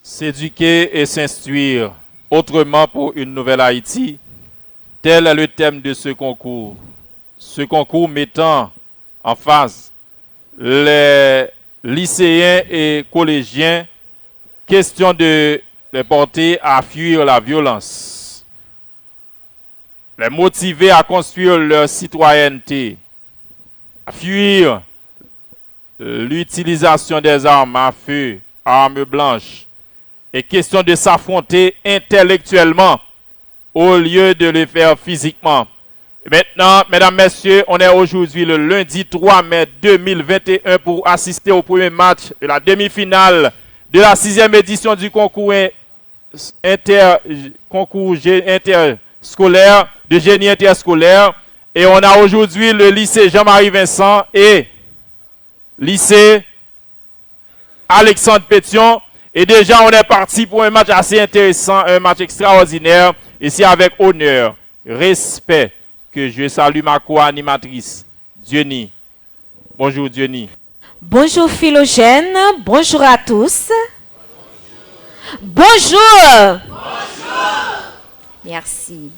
S'éduquer et s'instruire autrement pour une nouvelle Haïti, tel est le thème de ce concours. Ce concours mettant en face les lycéens et collégiens, question de les porter à fuir la violence, les motiver à construire leur citoyenneté, à fuir l'utilisation des armes à feu, armes blanches, et question de s'affronter intellectuellement au lieu de le faire physiquement. Et maintenant, mesdames, messieurs, on est aujourd'hui le lundi 3 mai 2021 pour assister au premier match de la demi-finale de la 6e édition du concours interscolaire, de génie interscolaire. Et on a aujourd'hui le lycée Jean-Marie Vincent et lycée Alexandre Pétion. Et déjà, on est parti pour un match assez intéressant, un match extraordinaire. Ici, avec honneur, respect, que je salue ma co-animatrice, Diony. Bonjour, Diony. Bonjour, Philogène. Bonjour à tous. Bonjour. Bonjour. Merci.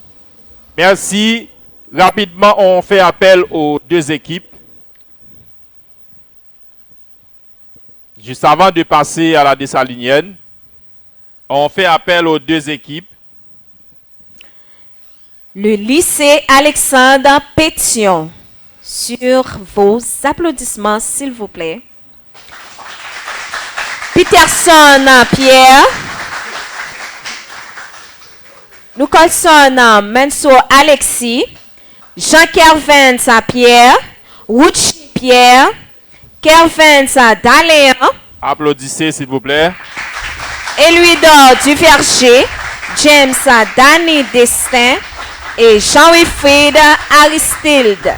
Merci. Rapidement, on fait appel aux deux équipes. Juste avant de passer à la dessalinienne, on fait appel aux deux équipes. Le lycée Alexandre Pétion. Sur vos applaudissements, s'il vous plaît. Peterson Pierre. Nicholson Menso Alexis. Jean-Kervin Pierre. Rouchi Pierre. Kervin Daléan. Applaudissez, s'il vous plaît. Éluidor Duverger. James Danny Destin. Et Jean-Wilfried Aristide.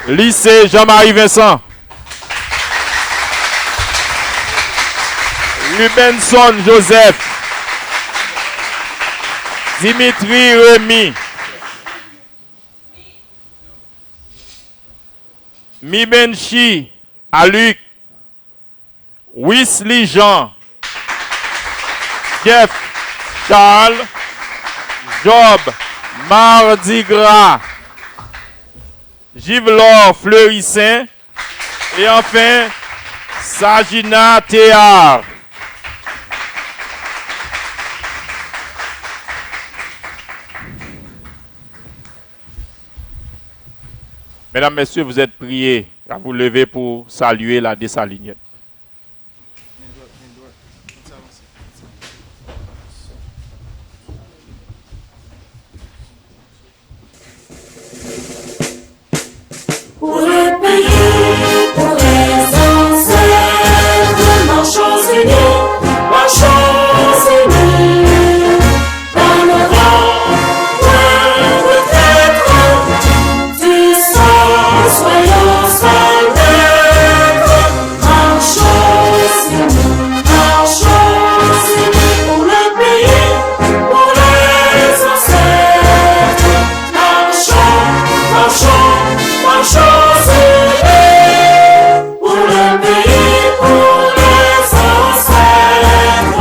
Lycée Jean-Marie Vincent. Rubenson Joseph. Dimitri Rémy. Mibenchi Aluc. Wesley Jean. Jeff Charles. Job Mardi Gras. Givlor Fleurissin. Et enfin, Sagina Théard. Mesdames, Messieurs, vous êtes priés à vous lever pour saluer la dessalinienne. Pour le pays, pour les ancêtres, marchons unis, marchons unis. Dans le rang, point de traître, du sang, soyons soldats. Marchons unis pour le pays, pour les ancêtres. Marchons unis pour le pays, pour les ancêtres.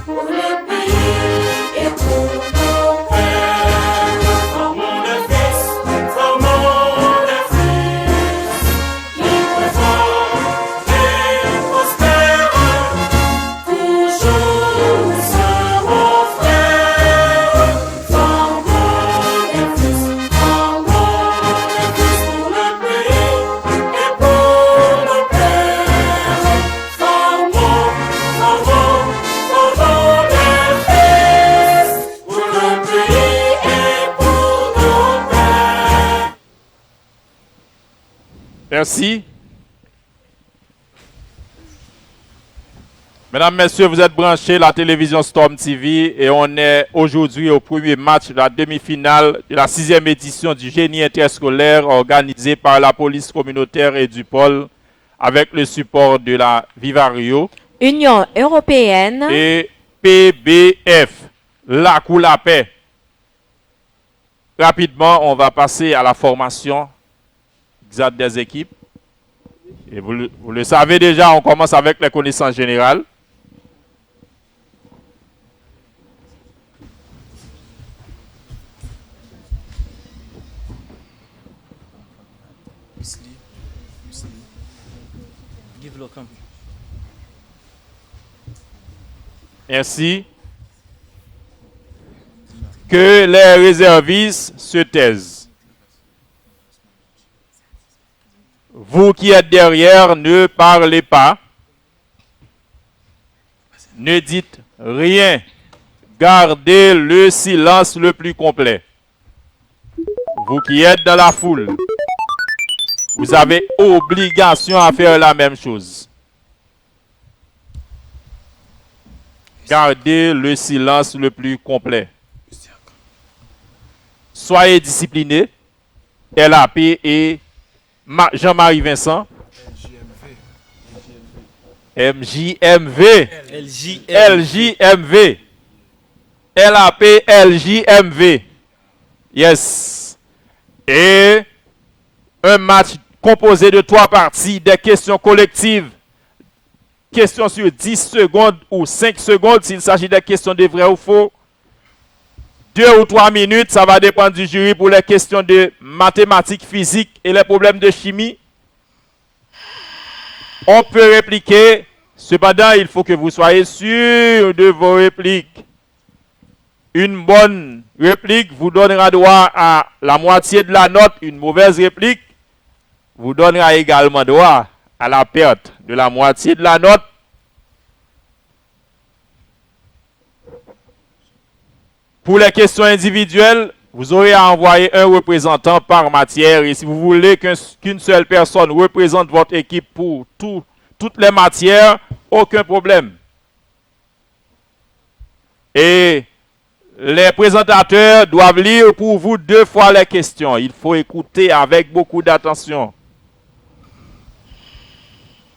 Pour le pays et pour nos pères, formons des fils, libres, forts et prospères. Toujours nous serons frères. Formons des fils pour le pays et pour nos pères. Formons des fils pour le pays et pour nos pères. Merci. Mesdames, Messieurs, vous êtes branchés à la télévision Storm TV et on est aujourd'hui au premier match de la demi-finale de la 6e édition du génie interscolaire organisé par la police communautaire et du pôle avec le support de la Vivario Union européenne. et PBF, la Cour la paix. Rapidement, on va passer à la formation exacte des équipes. Et vous le savez déjà, on commence avec les connaissances générales. Ainsi que les réservistes se taisent. Vous qui êtes derrière, ne parlez pas. Ne dites rien. Gardez le silence le plus complet. Vous qui êtes dans la foule, vous avez obligation à faire la même chose. Gardez le silence le plus complet. Soyez disciplinés. LAP et Jean-Marie Vincent. MJMV. LJMV. LAP, LJMV. Yes. Et un match composé de 3 parties, des questions collectives. Questions sur 10 secondes ou 5 secondes s'il s'agit des questions de vrai ou faux. 2 ou 3 minutes, ça va dépendre du jury pour les questions de mathématiques, physique et les problèmes de chimie. On peut répliquer, cependant il faut que vous soyez sûr de vos répliques. Une bonne réplique vous donnera droit à la moitié de la note, une mauvaise réplique vous donnera également droit à la perte de la moitié de la note. Pour les questions individuelles, vous aurez à envoyer un représentant par matière. Et si vous voulez qu'une seule personne représente votre équipe pour toutes les matières, aucun problème. Et les présentateurs doivent lire pour vous 2 fois les questions. Il faut écouter avec beaucoup d'attention.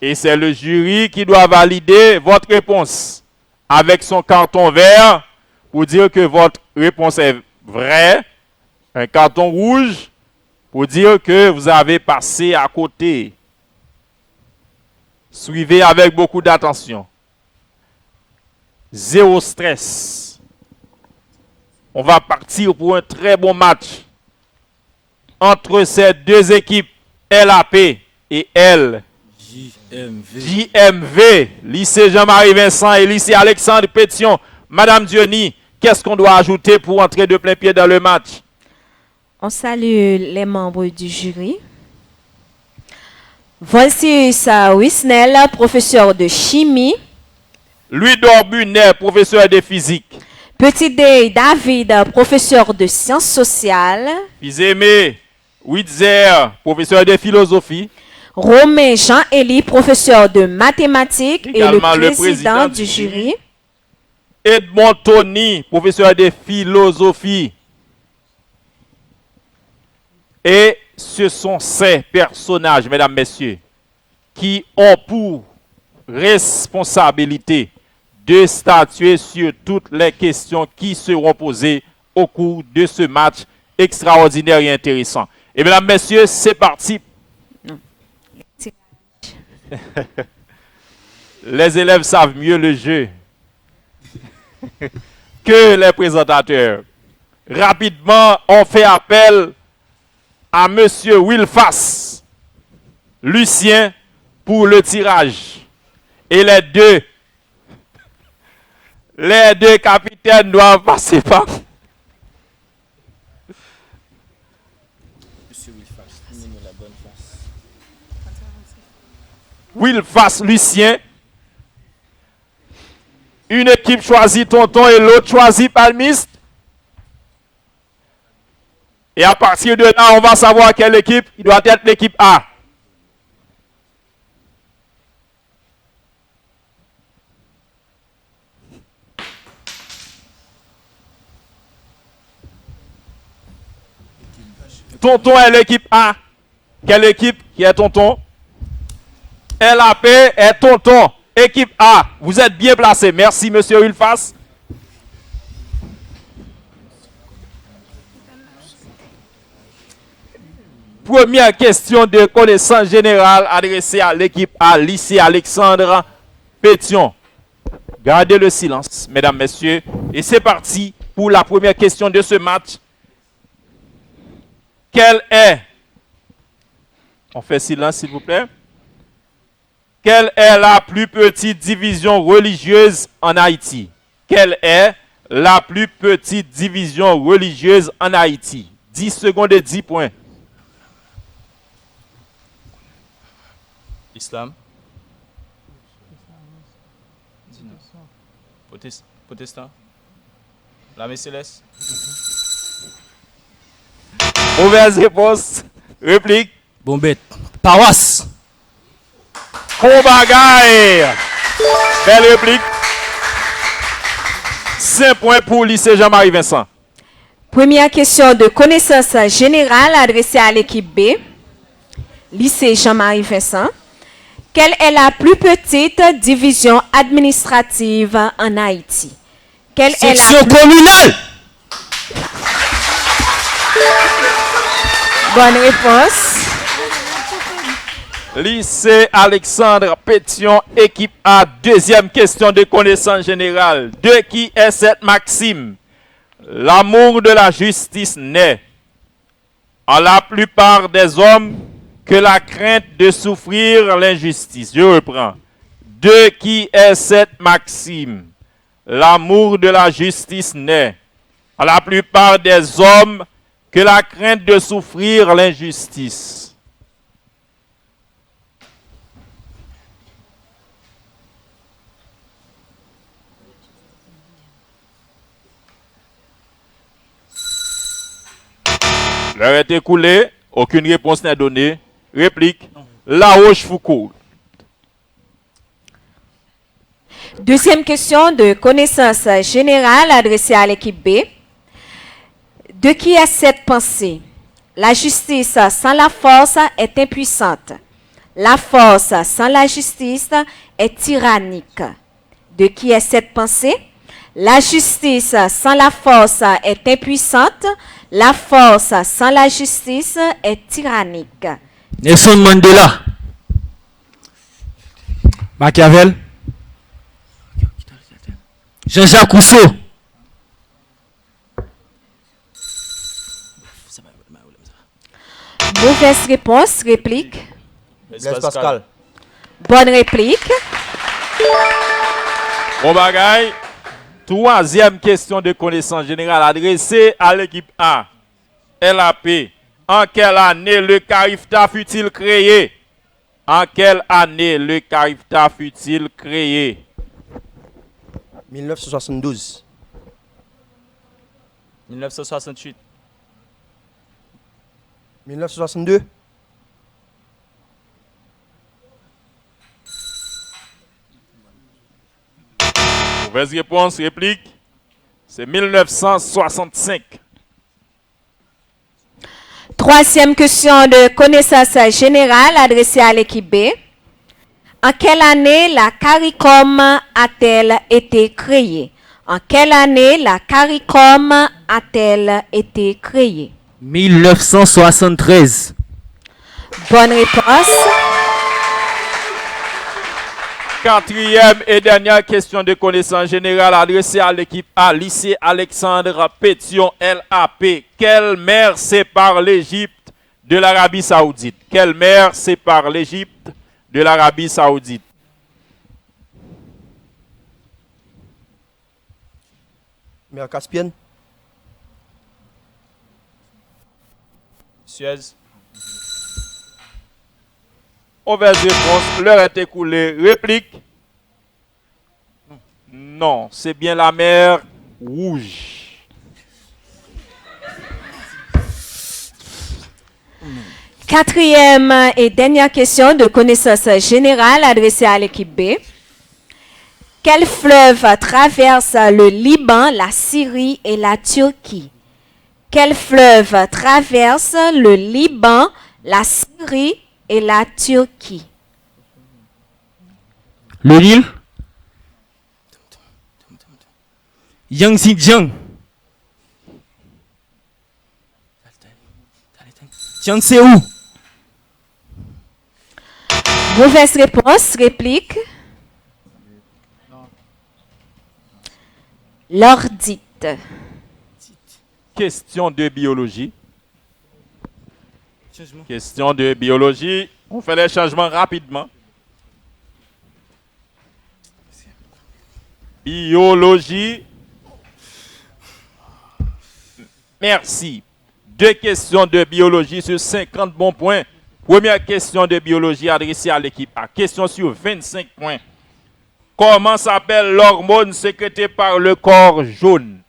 Et c'est le jury qui doit valider votre réponse avec son carton vert pour dire que votre réponse est vraie. Un carton rouge pour dire que vous avez passé à côté. Suivez avec beaucoup d'attention. Zéro stress. On va partir pour un très bon match entre ces 2 équipes, LAP et JMV, lycée Jean-Marie Vincent et lycée Alexandre Pétion. Madame Diony, qu'est-ce qu'on doit ajouter pour entrer de plein pied dans le match? On salue les membres du jury. Voici Wisnel, professeur de chimie. Louis Dorbunet, professeur de physique. Petit D. David, professeur de sciences sociales. Fils-aimé Witzer, professeur de philosophie. Romain Jean-Élie, professeur de mathématiques Également et le président du jury. Edmond Tony, professeur de philosophie. Et ce sont ces personnages, mesdames, messieurs, qui ont pour responsabilité de statuer sur toutes les questions qui seront posées au cours de ce match extraordinaire et intéressant. Et mesdames, messieurs, c'est parti. Les élèves savent mieux le jeu que les présentateurs. Rapidement, on fait appel à Monsieur Wilfas Lucien pour le tirage. Et les deux capitaines doivent passer par Monsieur Wilfas, donnez-nous la bonne face. Wilfas Lucien. Une équipe choisit Tonton et l'autre choisit Palmiste. Et à partir de là, on va savoir quelle équipe. Il doit être l'équipe A. Tonton est l'équipe A. Quelle équipe qui est Tonton? LAP est Tonton. Équipe A, vous êtes bien placé. Merci, monsieur Wilfas. Première question de connaissance générale adressée à l'équipe A, lycée Alexandre Pétion. Gardez le silence, mesdames, messieurs. Et c'est parti pour la première question de ce match. Quelle est... On fait silence, s'il vous plaît. Quelle est la plus petite division religieuse en Haïti? Quelle est la plus petite division religieuse en Haïti? 10 secondes et 10 points. Islam. Protestant. L'armée céleste. Mauvaise réponse. Réplique. Bombette. Paroisse. Bon bagaille. Belle réplique. 5 points pour lycée Jean-Marie Vincent. Première question de connaissance générale adressée à l'équipe B. Lycée Jean-Marie Vincent. Quelle est la plus petite division administrative en Haïti? Quelle est la Section communale. bonne réponse? Lycée Alexandre Pétion, équipe A, deuxième question de connaissance générale. De qui est cette maxime? L'amour de la justice naît en la plupart des hommes que la crainte de souffrir l'injustice. Je reprends. De qui est cette maxime? L'amour de la justice naît en la plupart des hommes que la crainte de souffrir l'injustice. L'heure est écoulée, aucune réponse n'est donnée. Réplique. La Rochefoucauld. Deuxième question de connaissance générale adressée à l'équipe B. De qui est cette pensée? La justice sans la force est impuissante. La force sans la justice est tyrannique. De qui est cette pensée? La justice sans la force est impuissante. La force sans la justice est tyrannique. Nelson Mandela. Machiavel. Jean-Jacques Rousseau. Mauvaise réponse, réplique. Blaise Pascal. Bonne réplique. Bon bagaille. Troisième question de connaissance générale adressée à l'équipe A. LAP. En quelle année le CARIFTA fut-il créé? En quelle année le CARIFTA fut-il créé? 1972. 1968. 1962. Mauvaise réponse, réplique. C'est 1965. Troisième question de connaissance générale adressée à l'équipe B. En quelle année la CARICOM a-t-elle été créée? En quelle année la CARICOM a-t-elle été créée? 1973. Bonne réponse. Quatrième et dernière question de connaissance générale adressée à l'équipe A, lycée Alexandre Pétion, LAP. Quelle mer sépare l'Égypte de l'Arabie Saoudite? Quelle mer sépare l'Égypte de l'Arabie Saoudite? Mer Caspienne. Suez. Mauvaise réponse, l'heure est écoulée. Réplique. Non, c'est bien la mer Rouge. Quatrième et dernière question de connaissance générale adressée à l'équipe B. Quel fleuve traverse le Liban, la Syrie et la Turquie? Quel fleuve traverse le Liban, la Syrie et la Turquie? Le Nil. Yangtze. Jiangsu. Mauvaise réponse, réplique. L'ordite. Question de biologie. Question de biologie. On fait les changements rapidement. Biologie. Merci. 2 questions de biologie sur 50 bons points. Première question de biologie adressée à l'équipe A. Question sur 25 points. Comment s'appelle l'hormone sécrétée par le corps jaune?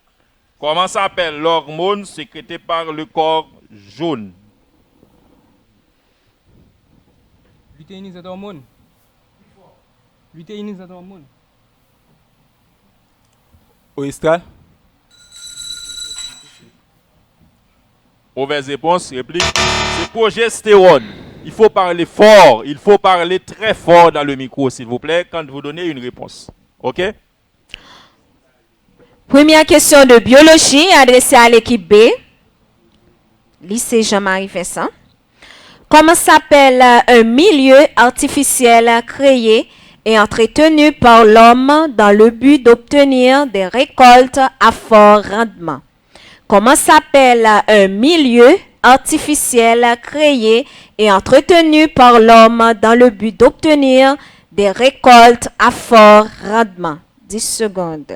Comment s'appelle l'hormone sécrétée par le corps jaune? Lutéinisation hormone. Lutéinisation hormone. Oestral. Mauvaise réponse, réplique. C'est progestérone. Il faut parler fort, il faut parler très fort dans le micro, s'il vous plaît, quand vous donnez une réponse. OK? Première question de biologie adressée à l'équipe B. Lycée Jean-Marie Vincent. Comment s'appelle un milieu artificiel créé et entretenu par l'homme dans le but d'obtenir des récoltes à fort rendement? Comment s'appelle un milieu artificiel créé et entretenu par l'homme dans le but d'obtenir des récoltes à fort rendement? 10 secondes.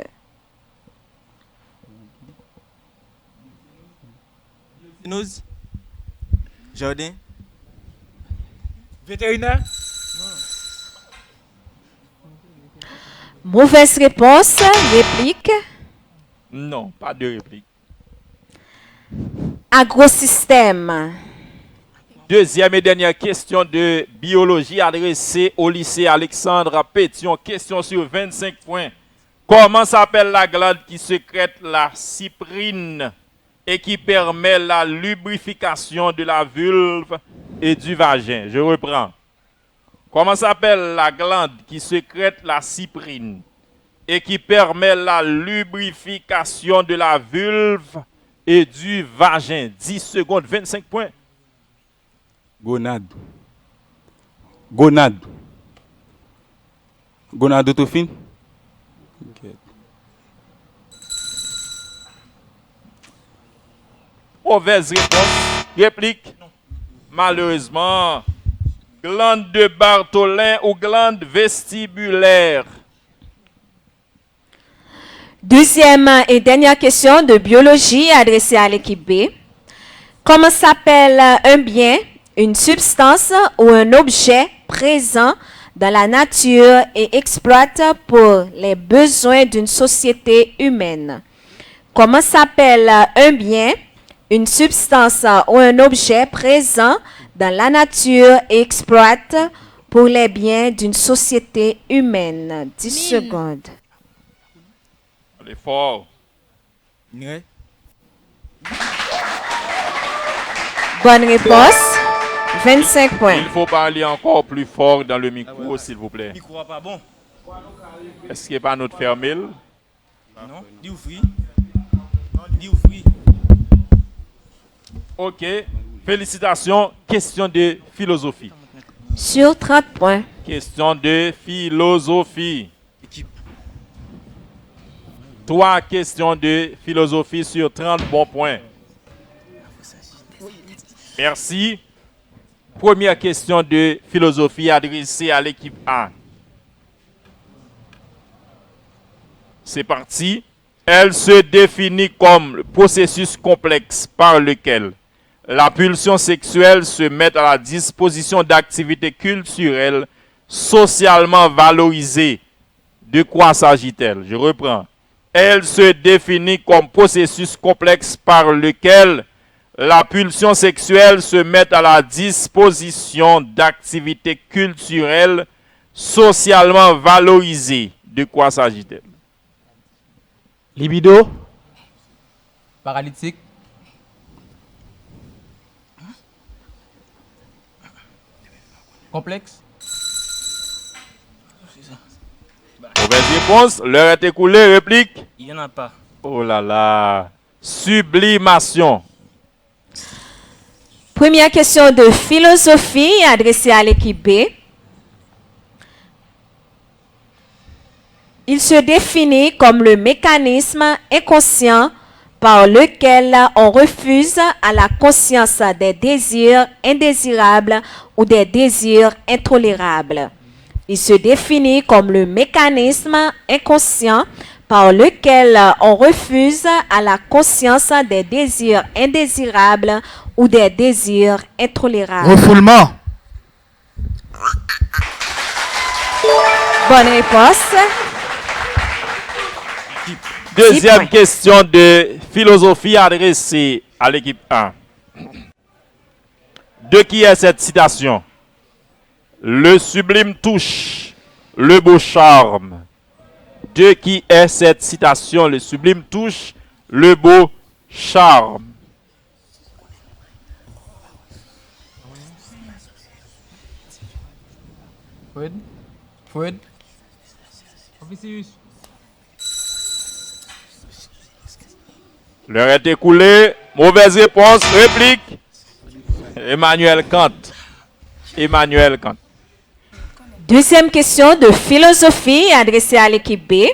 Nose. Jardin. Vétérinaire. Mauvaise réponse, réplique. Non, pas de réplique. Agrosystème. Deuxième et dernière question de biologie adressée au lycée Alexandre Pétion. Question sur 25 points. Comment s'appelle la glande qui sécrète la cyprine et qui permet la lubrification de la vulve et du vagin? Je reprends. Comment s'appelle la glande qui sécrète la cyprine et qui permet la lubrification de la vulve et du vagin? 10 secondes, 25 points. Gonade. Gonade. Gonadotrophine. Okay. Mauvaise réponse. Réplique. Malheureusement, glande de Bartholin ou glande vestibulaire? Deuxième et dernière question de biologie adressée à l'équipe B. Comment s'appelle un bien, une substance ou un objet présent dans la nature et exploite pour les besoins d'une société humaine? Comment s'appelle un bien, une substance ou un objet présent dans la nature et exploite pour les biens d'une société humaine? 10 secondes. Allez, fort. Ouais. Bonne réponse. 25 points. Il faut parler encore plus fort dans le micro, s'il vous plaît. Micro pas bon. Est-ce qu'il n'y a pas notre fermile? Non. Dis ouvri. Non, dis ouvri. OK. Félicitations. Question de philosophie. Sur 30 points. Question de philosophie. Équipe. 3 questions de philosophie sur 30 bons points. Merci. Première question de philosophie adressée à l'équipe A. C'est parti. Elle se définit comme le processus complexe par lequel la pulsion sexuelle se met à la disposition d'activités culturelles socialement valorisées. De quoi s'agit-elle? Je reprends. Elle se définit comme processus complexe par lequel la pulsion sexuelle se met à la disposition d'activités culturelles socialement valorisées. De quoi s'agit-elle? Libido. Paralytique. Complexe. Mauvaise réponse. L'heure est écoulée. Réplique. Il n'y en a pas. Oh là là. Sublimation. Première question de philosophie adressée à l'équipe B. Il se définit comme le mécanisme inconscient par lequel on refuse à la conscience des désirs indésirables ou des désirs intolérables. Il se définit comme le mécanisme inconscient par lequel on refuse à la conscience des désirs indésirables ou des désirs intolérables. Refoulement. Bonne réponse. Deuxième points. question de philosophie adressée à l'équipe 1. De qui est cette citation? Le sublime touche, le beau charme. De qui est cette citation? Le sublime touche, le beau charme. Fred. Officius. L'heure est écoulée. Mauvaise réponse. Réplique. Emmanuel Kant. Emmanuel Kant. Deuxième question de philosophie adressée à l'équipe B.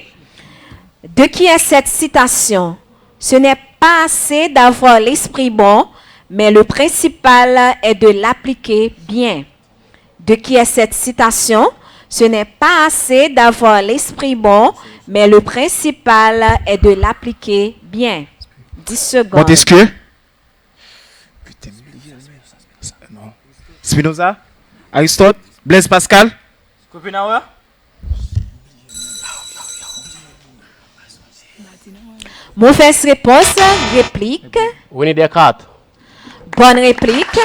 De qui est cette citation? Ce n'est pas assez d'avoir l'esprit bon, mais le principal est de l'appliquer bien. De qui est cette citation? Ce n'est pas assez d'avoir l'esprit bon, mais le principal est de l'appliquer bien. 10 secondes. Montesquieu. Spinoza. Aristote. Blaise Pascal. Schopenhauer. Mauvaise réponse. Réplique. René Descartes. Bonne réplique.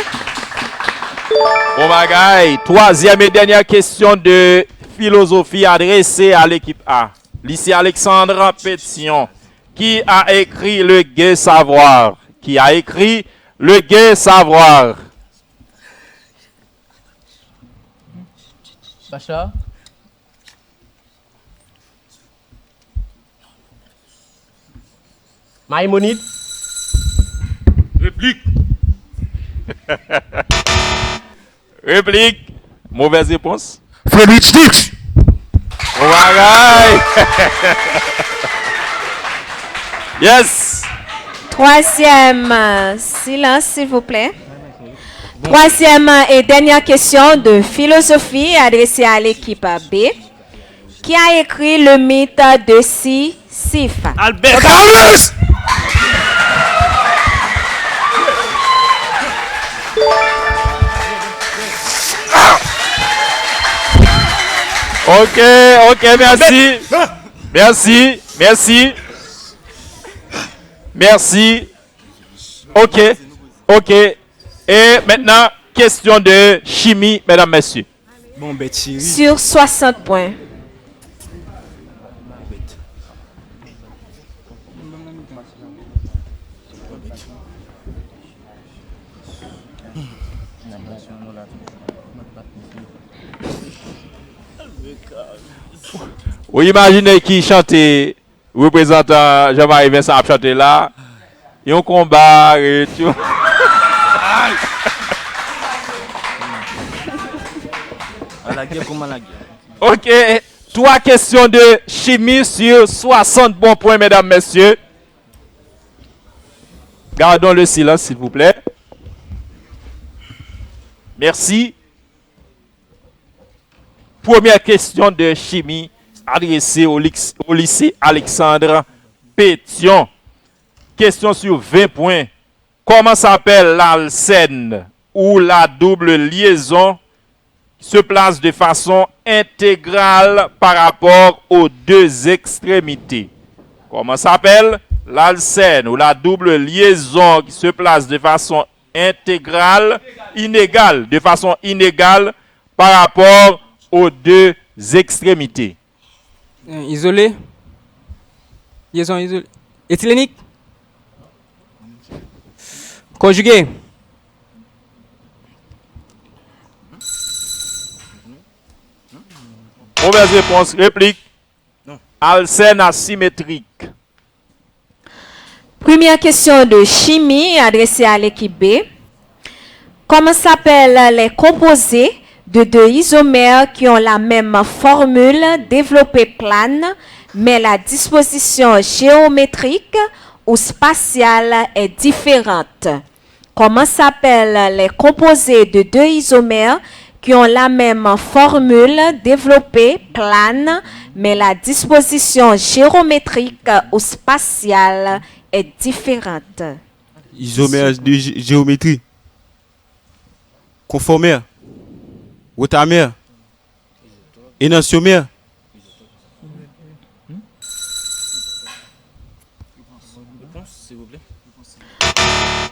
Oh my God. Troisième et dernière question de philosophie adressée à l'équipe A. Lycée Alexandre Pétion. Qui a écrit le gai savoir? Qui a écrit le gai savoir? Sacha. Maïmonide. Réplique. Réplique. Mauvaise réponse. Friedrich Nietzsche. Oh my God. Yes. Troisième, silence s'il vous plaît. Troisième et dernière question de philosophie adressée à l'équipe B. Qui a écrit le mythe de Sisyphe? Albert Camus. Ok, merci. Merci. Ok. Et maintenant, question de chimie, mesdames, messieurs. Bon, ben, Thierry. Sur 60 points. Vous imaginez qui chantait, représentant Jean-Marie Vincent a chanté là, et on combat et tout. À la guerre comme à la guerre. Ok, 3 questions de chimie sur 60 bons points, mesdames, messieurs. Gardons le silence, s'il vous plaît. Merci. Première question de chimie adressée au lycée Alexandre Pétion. Question sur 20 points. Comment s'appelle l'alcène ou la double liaison qui se place de façon intégrale par rapport aux deux extrémités? Comment s'appelle l'alcène ou la double liaison qui se place de façon intégrale, de façon inégale par rapport aux deux extrémités? Isolé. Liaison isolée. Éthylénique. Conjugué. Mauvaise réponse. Réplique. Alcène asymétrique. Première question de chimie adressée à l'équipe B. Comment s'appellent les composés de deux isomères qui ont la même formule développée plane mais la disposition géométrique ou spatiale est différente. Comment s'appellent les composés de deux isomères qui ont la même formule développée plane, mais la disposition géométrique ou spatiale est différente? Isomère de géométrie. Conformère. Rotamère. Énantiomère. Réponse, s'il vous plaît.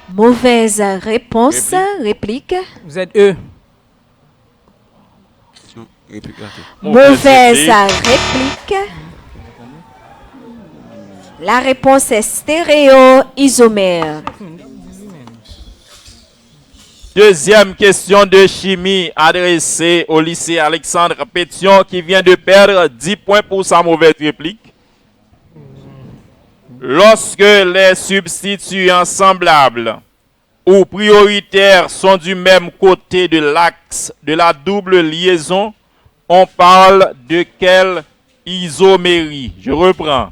Mauvaise réponse. Réplique. Vous êtes E. Non, réplique ratée. Mauvaise réplique. La réponse est stéréo-isomère. Deuxième question de chimie adressée au lycée Alexandre Pétion qui vient de perdre 10 points pour sa mauvaise réplique. Lorsque les substituants semblables ou prioritaires sont du même côté de l'axe de la double liaison, on parle de quelle isomérie? Je reprends.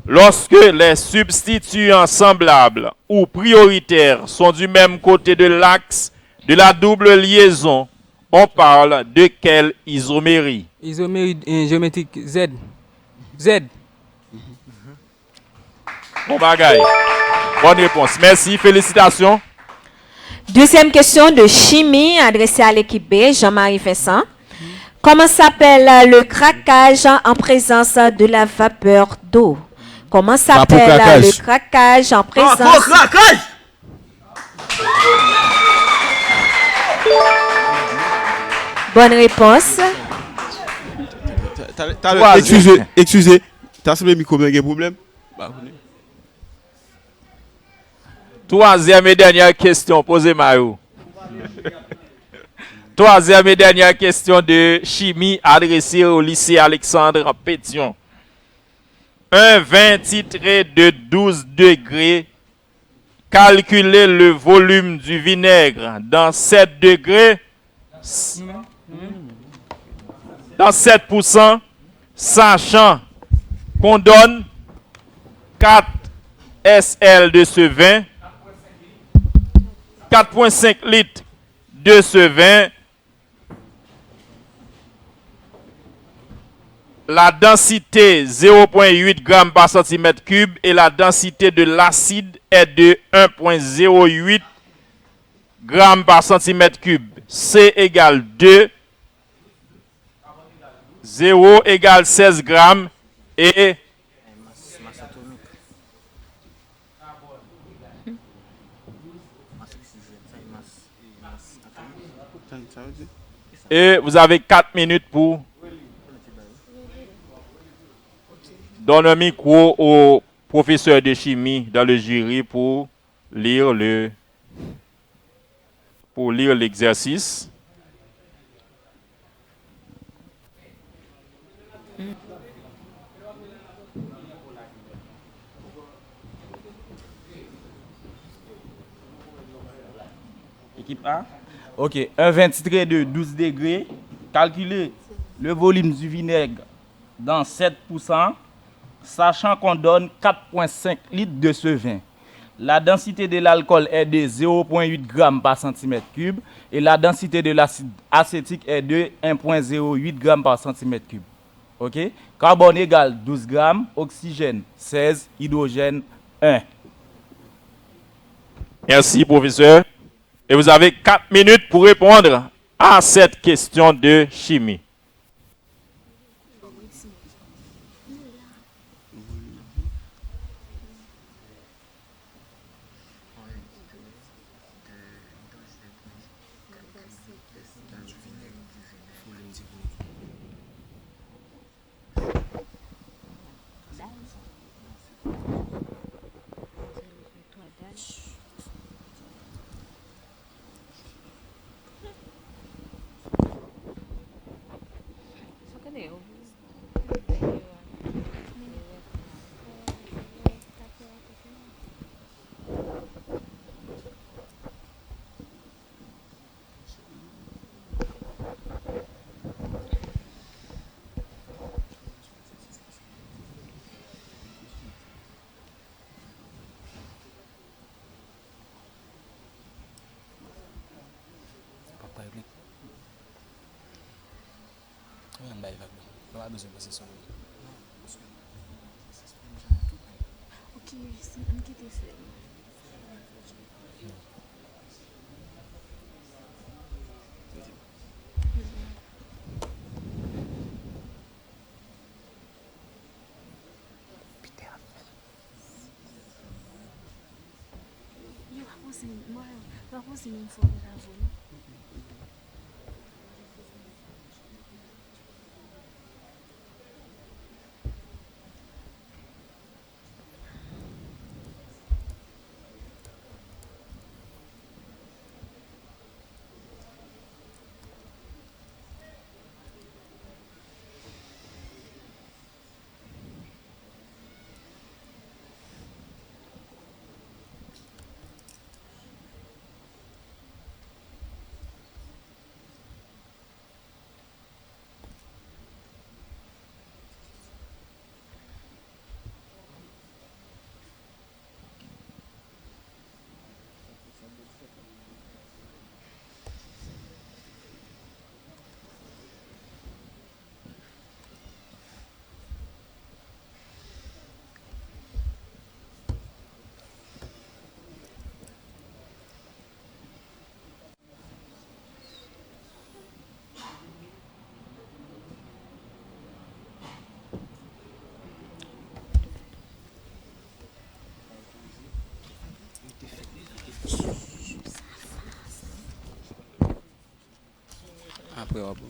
Lorsque les substituants semblables ou prioritaires sont du même côté de l'axe de la double liaison, on parle de quelle isomérie? Isomérie géométrique Z. Z. Bon bagaille. Bonne réponse. Merci, félicitations. Deuxième question de chimie adressée à l'équipe B, Jean-Marie Vincent. Comment s'appelle le craquage en présence de la vapeur d'eau? Comment s'appelle craquage. le craquage en présence... craquage! Bonne réponse. Excusez. T'as le micro, mais il y a un problème? Troisième et dernière question, posez Mario. Troisième et dernière question de chimie adressée au lycée Alexandre Pétion. Un vin titré de 12 degrés. Calculez le volume du vinaigre dans 7 degrés. Dans 7%, sachant qu'on donne 4 SL de ce vin, 4,5 litres de ce vin, la densité 0,8 g par centimètre cube et la densité de l'acide est de 1,08 g par centimètre cube. C égale 2, 0 égale 16 grammes et vous avez 4 minutes pour donner un micro au professeur de chimie dans le jury pour lire l'exercice. Équipe A. Ok, un vin titré de 12 degrés. Calculez le volume du vinaigre dans 7%, sachant qu'on donne 4,5 litres de ce vin. La densité de l'alcool est de 0,8 g par centimètre cube et la densité de l'acide acétique est de 1,08 g par centimètre cube. Ok? Carbone égale 12 g, oxygène 16, hydrogène 1. Merci, professeur. Et vous avez 4 minutes pour répondre à cette question de chimie. Après, on va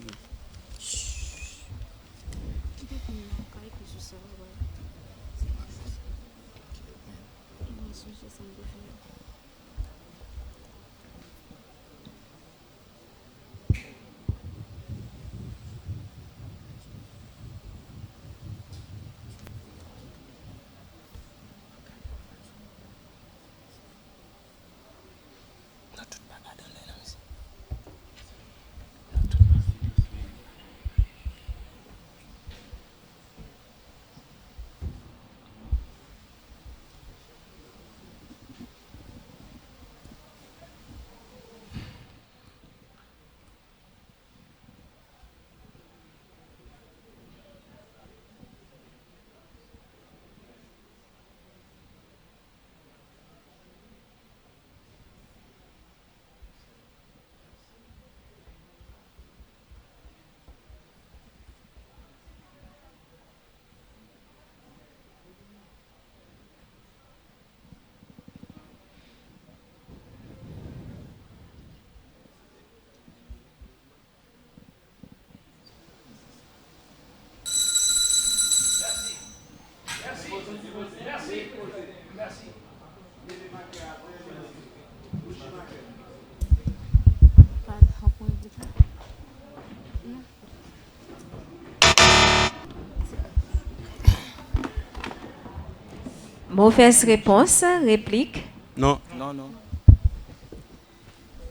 Mauvaise réponse, réplique. Non. Non, non.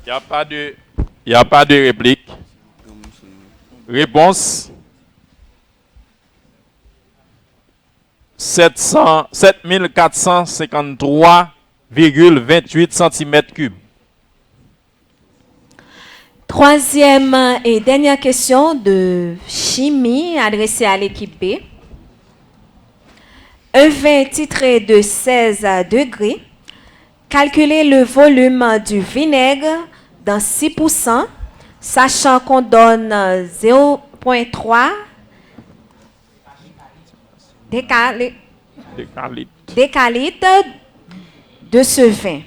Il n'y a pas de réplique. Réponse 7453,28 cm3. Troisième et dernière question de chimie adressée à l'équipe B. Un vin titré de 16 degrés. Calculez le volume du vinaigre dans 6%, sachant qu'on donne 0,3 décalitres de ce vin.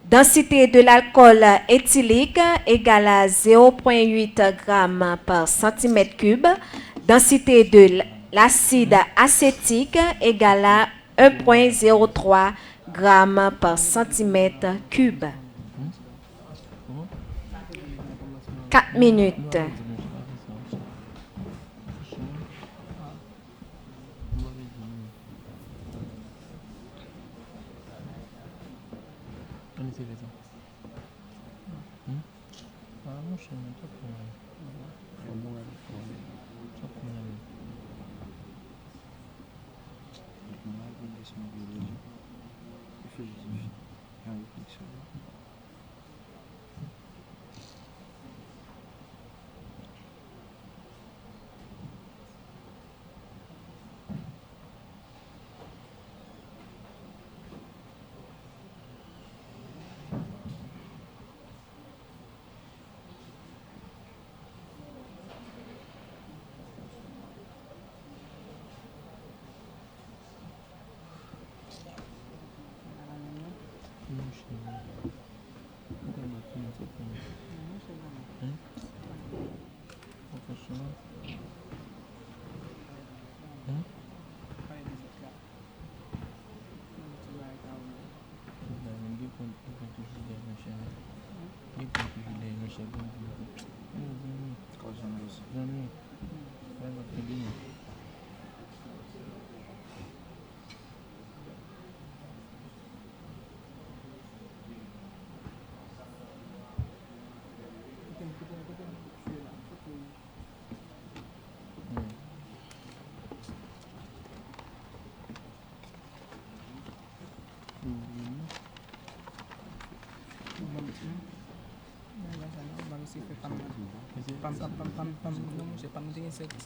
Densité de l'alcool éthylique égale à 0,8 g par centimètre cube. Densité de l'acide acétique égale à 1,03 g par centimètre cube. 4 minutes.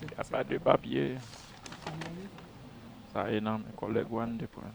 Il n'y a pas de papier. Ça est énorme, mes collègues One de prendre.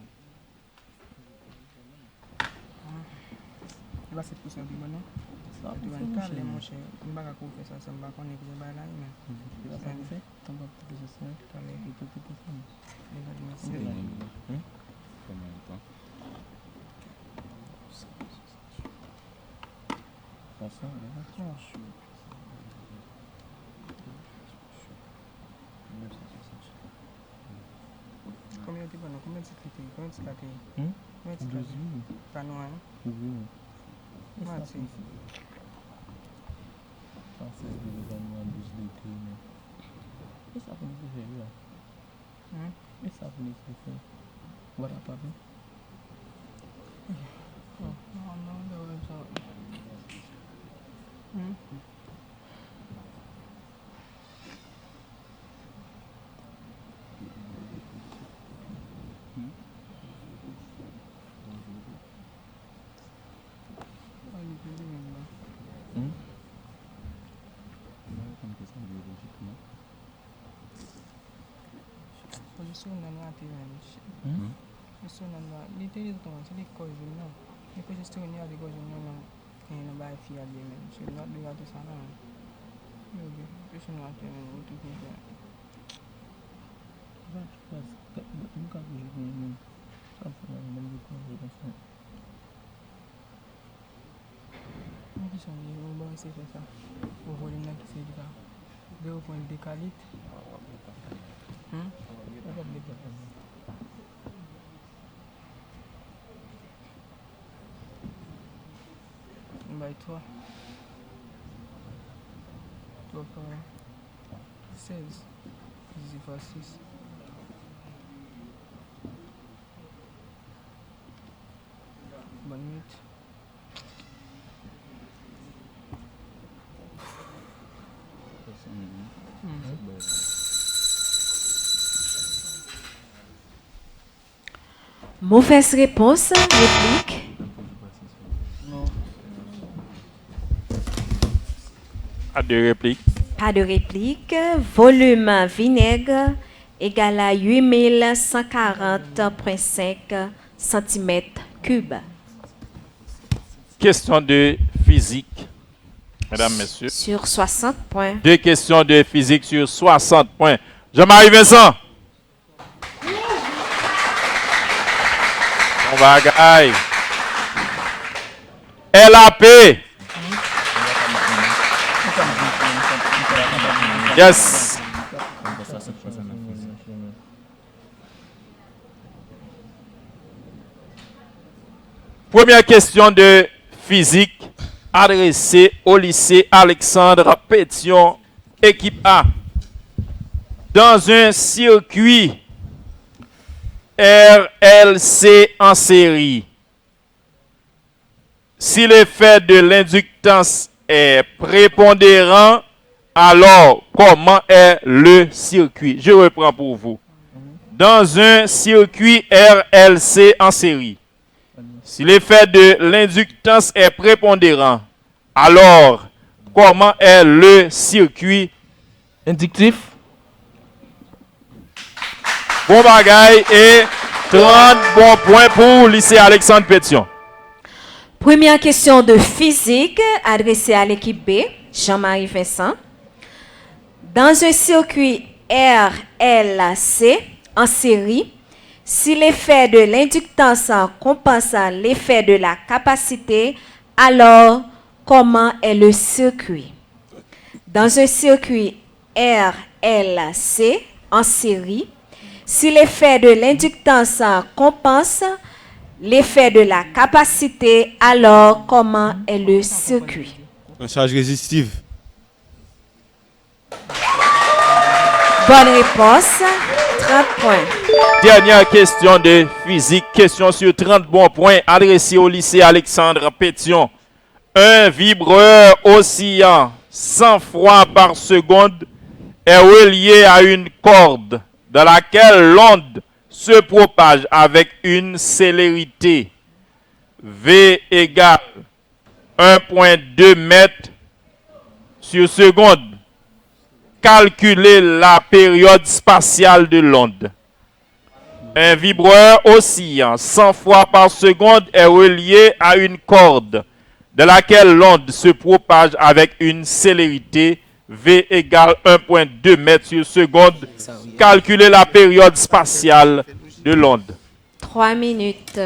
By 3. 3 par 16. Divisé par 6. Bonne minute. Mauvaise réponse, réplique. Pas de réplique. Pas de réplique. Volume vinaigre égal à 8140,5 cm3. Question de physique, mesdames, messieurs. Sur 60 points. 2 questions de physique sur 60 points. Jean-Marie Vincent. On va gagner. LAP. Yes. Première question de physique adressée au lycée Alexandre Pétion, équipe A. Dans un circuit RLC en série, si l'effet de l'inductance est prépondérant, alors comment est le circuit? Je reprends pour vous. Dans un circuit RLC en série, si l'effet de l'inductance est prépondérant, alors comment est le circuit? Inductif. Bon bagaille et 30 bons points pour lycée Alexandre Pétion. Première question de physique adressée à l'équipe B, Jean-Marie Vincent. Dans un circuit RLC en série, Si l'effet de l'inductance compense l'effet de la capacité, alors comment est le circuit? Dans un circuit RLC en série, si l'effet de l'inductance compense l'effet de la capacité, alors comment est le circuit? En charge résistive. Bonne réponse, 30 points. Dernière question de physique, question sur 30 bons points adressée au lycée Alexandre Pétion. Un vibreur oscillant 100 fois par seconde est relié à une corde dans laquelle l'onde se propage avec une célérité V égale 1,2 mètres sur seconde. Calculer la période spatiale de l'onde. Un vibreur oscillant 100 fois par seconde est relié à une corde de laquelle l'onde se propage avec une célérité V égale 1,2 mètres sur seconde. Calculer la période spatiale de l'onde. 3 minutes.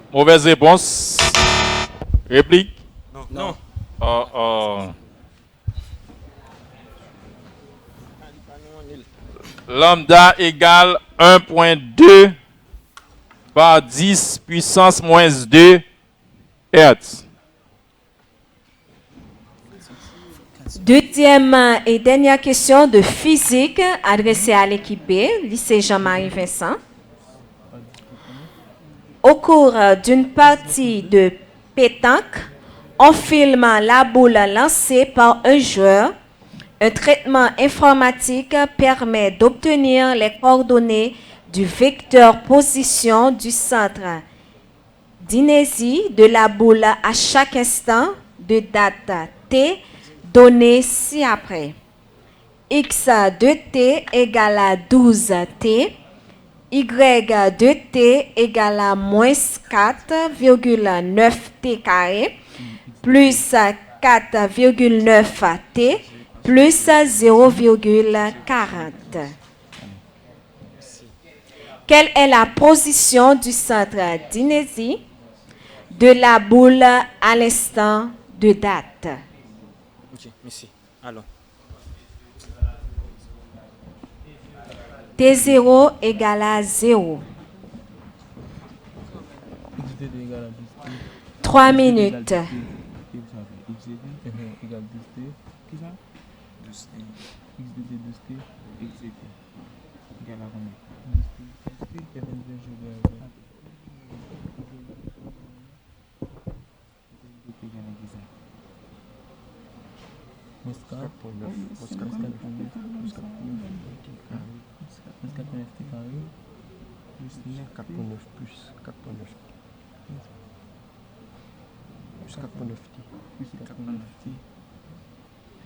Mauvaise réponse. Réplique? Non. Lambda égale 1,2 par 10 puissance moins 2 Hertz. Deuxième et dernière question de physique adressée à l'équipe B, lycée Jean-Marie Vincent. Au cours d'une partie de pétanque, on filme la boule lancée par un joueur. Un traitement informatique permet d'obtenir les coordonnées du vecteur position du centre d'inertie de la boule à chaque instant de date t donné ci-après. X de t égale à 12t, y de t égale à moins 4,9t carré, plus 4,9t, plus 0,40. Quelle est la position du centre d'inertie de la boule à l'instant de date? Ok, merci. Alors. T0 égale à 0. XDD égale à 12T. 3 minutes. Égale 12T. Qui ça? 12T. XDD 12T. XDT. Égal à combien? 12T. Kevin vient jouer avec ça. XDT égal à qui ça? Moscat. Moscat 4.9. Moscat 4.9 T carré. Plus 4.9 plus 4.9. Plus 4.9 T. plus 4.9 T. T.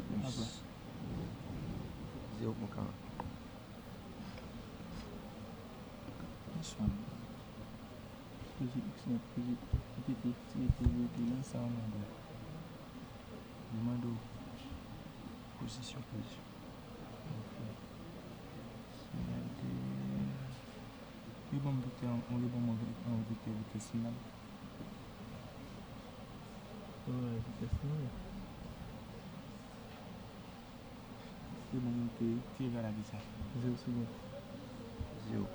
Plus 0.40. Plus X net plus TT. Si les TT là, ça on a deux. Demande position. Les bombes de terre, on les bombes en vitesse finale. Ouais, vitesse non. Les bombes de terre égal à qui ça? 0 secondes. 0.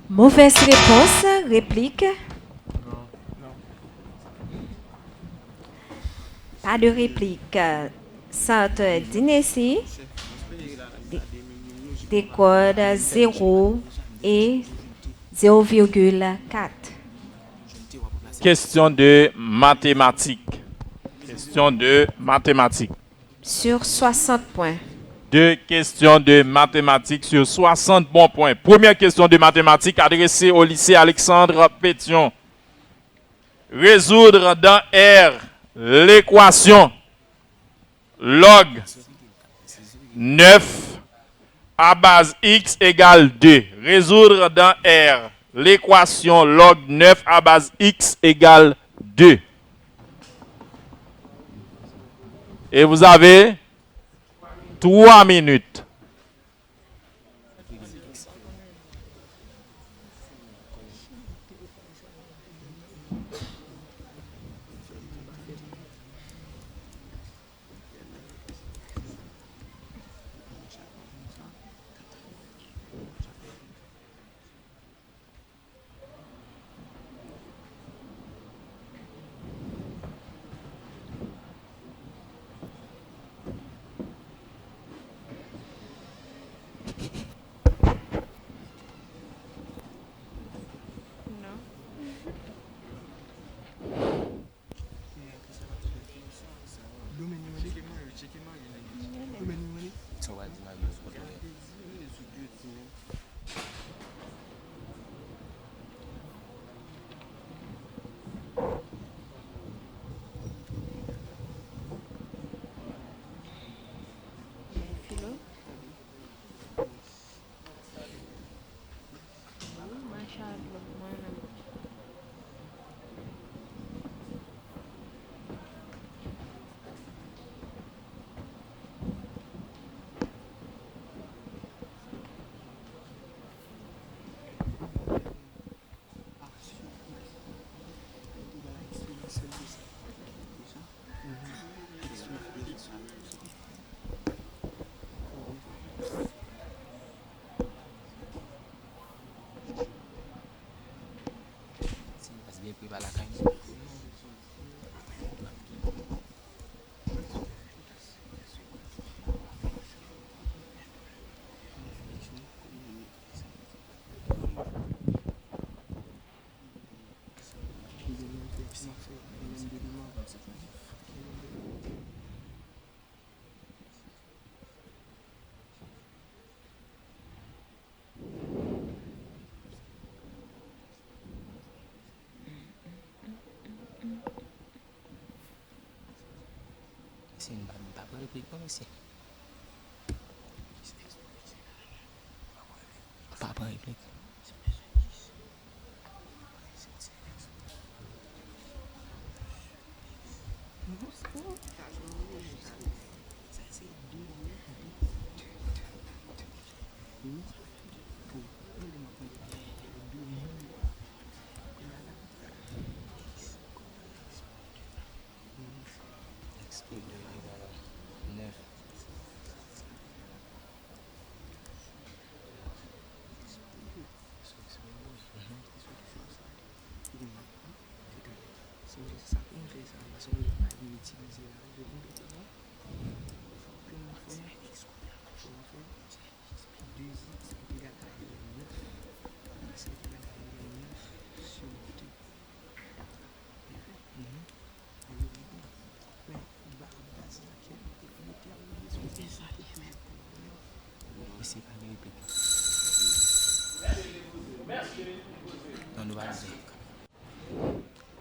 Mauvaise réponse, réplique. Pas de réplique. Centre d'inertie décode 0 et 0,4. Question de mathématiques. Question de mathématiques. Sur 60 points. Deux questions de mathématiques sur 60 bons points. Première question de mathématiques adressée au lycée Alexandre Pétion. Résoudre dans R l'équation log 9 à base x égale 2. Résoudre dans R l'équation log 9 à base x égale 2. Et vous avez 3 minutes.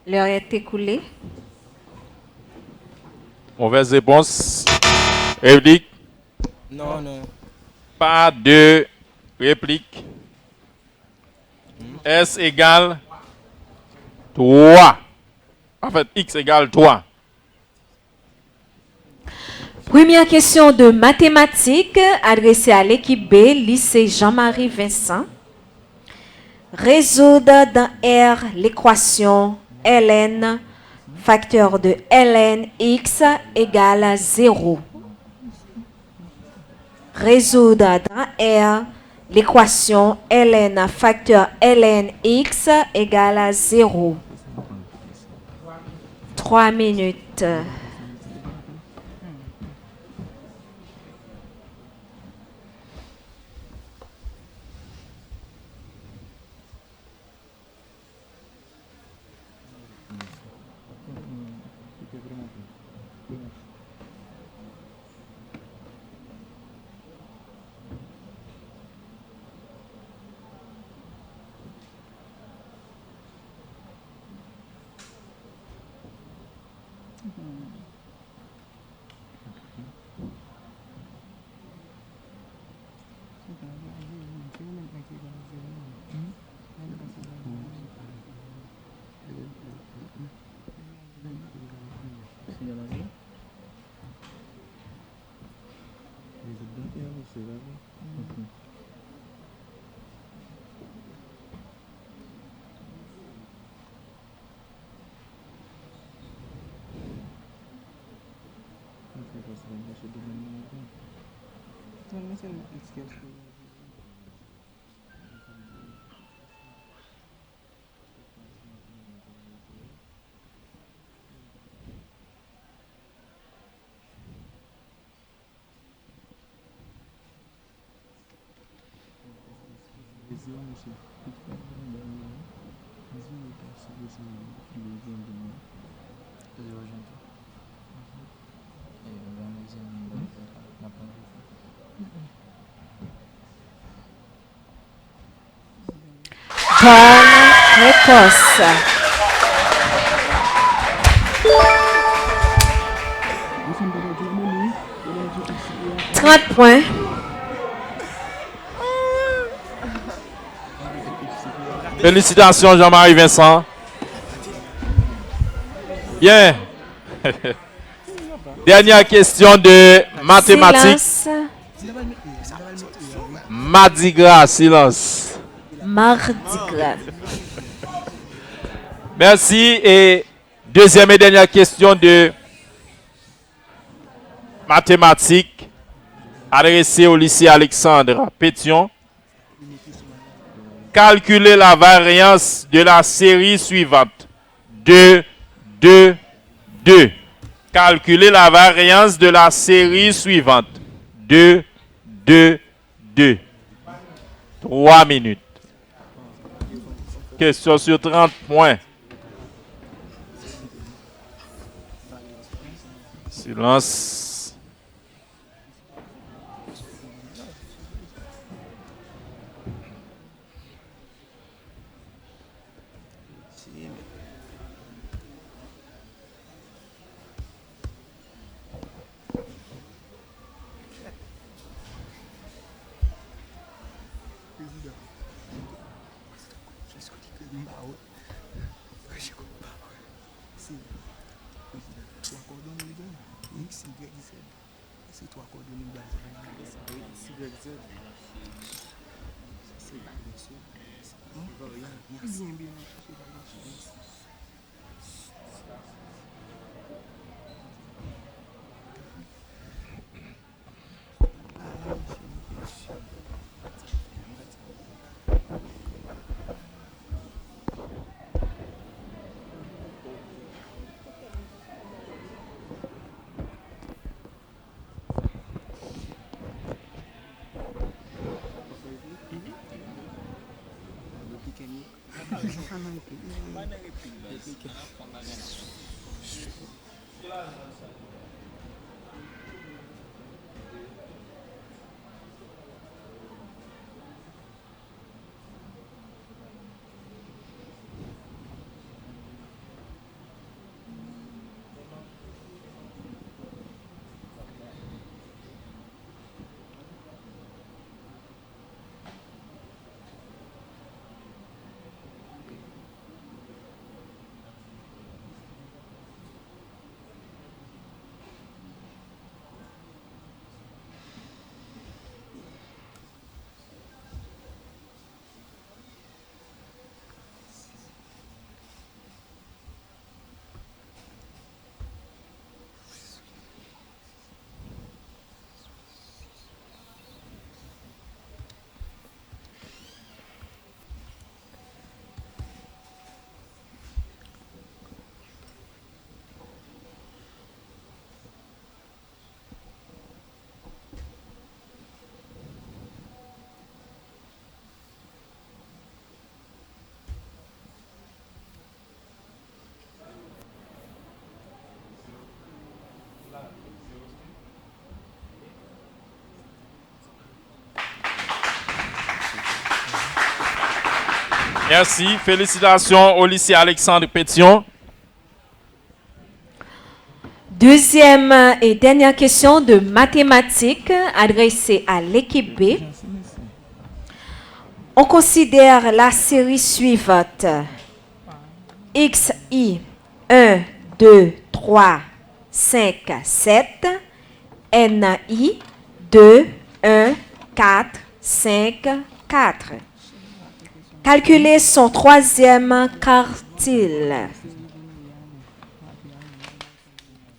L'heure est écoulée. Mauvaise réponse. Réplique. Non, non. Pas de réplique. S égale 3. En fait, X égale 3. Première question de mathématiques adressée à l'équipe B, lycée Jean-Marie Vincent. Résoudre dans R l'équation ln facteur de ln x égale 0. Résoudre dans R l'équation ln facteur ln x égale 0. 3 minutes. Bonne réponse. Trente points. Félicitations Jean-Marie Vincent. Bien. Dernière question de mathématiques. Silence. Mardi Gras, silence. Mardi Gras. Merci. Et deuxième et dernière question de mathématiques adressée au lycée Alexandre Pétion. Calculez la variance de la série suivante. 2, 2, 2. Calculez la variance de la série suivante. 2, 2, 2. 3 minutes. Question sur 30 points. Silence. Merci. Félicitations au lycée Alexandre Pétion. Deuxième et dernière question de mathématiques adressée à l'équipe B. On considère la série suivante. XI 1, 2, 3, 5, 7. NI 2, 1, 4, 5, 4. Calculez son troisième quartile.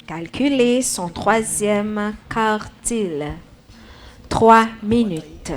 Calculez son troisième quartile. 3 minutes.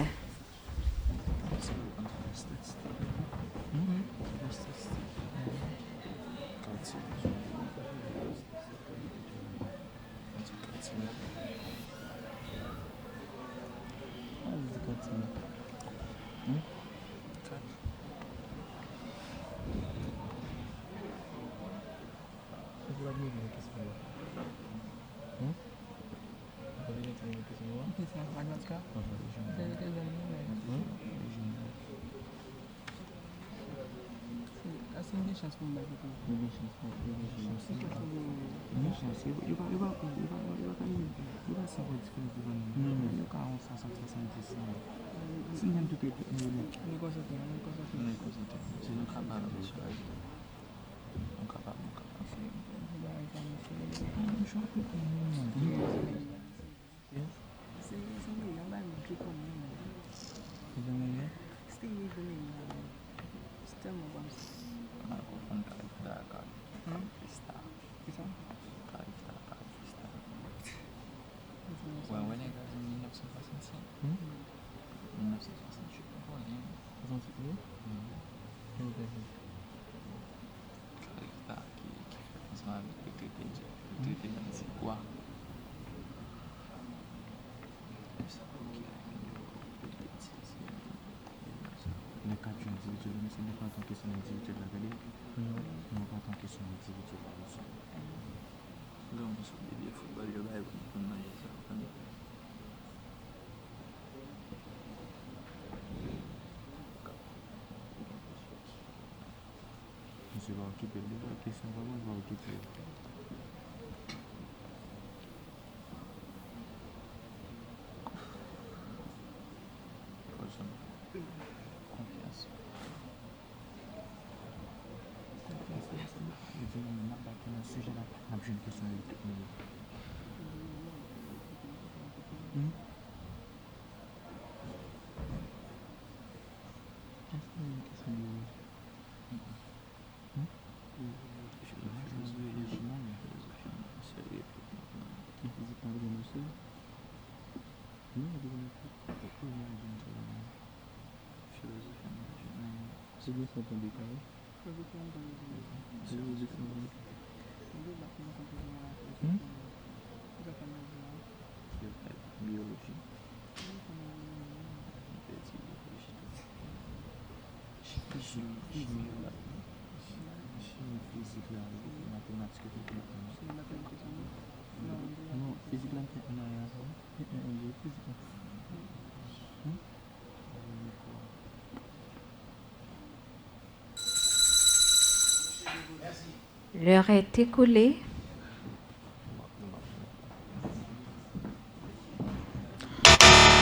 L'heure est écoulée.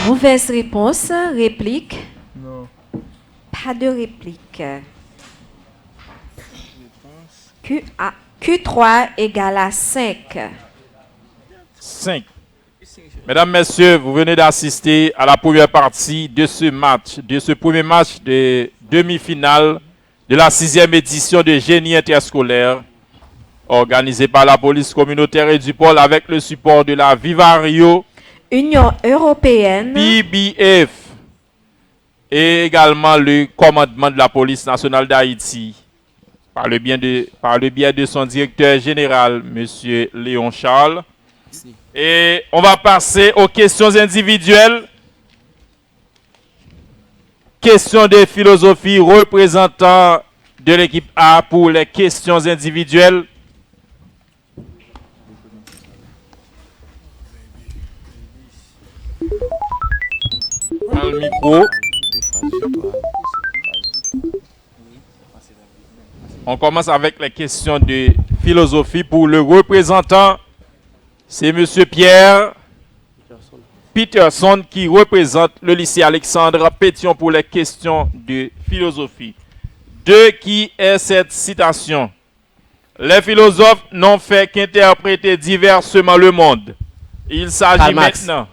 Mauvaise réponse. Réplique? Non. Pas de réplique. Q3 égale à 5. 5. Mesdames, Messieurs, vous venez d'assister à la première partie de ce match, de ce premier match de demi-finale de la 6e édition de Génie interscolaire, organisé par la police communautaire et du pôle avec le support de la Vivario, Union européenne, PBF et également le commandement de la police nationale d'Haïti par le biais de son directeur général, M. Léon Charles. Et on va passer aux questions individuelles. Questions de philosophie, représentant de l'équipe A pour les questions individuelles. Dans le micro. On commence avec les questions de philosophie pour le représentant. C'est M. Pierre Peterson qui représente le lycée Alexandre Pétion pour les questions de philosophie. De qui est cette citation? Les philosophes n'ont fait qu'interpréter diversement le monde. Il s'agit maintenant.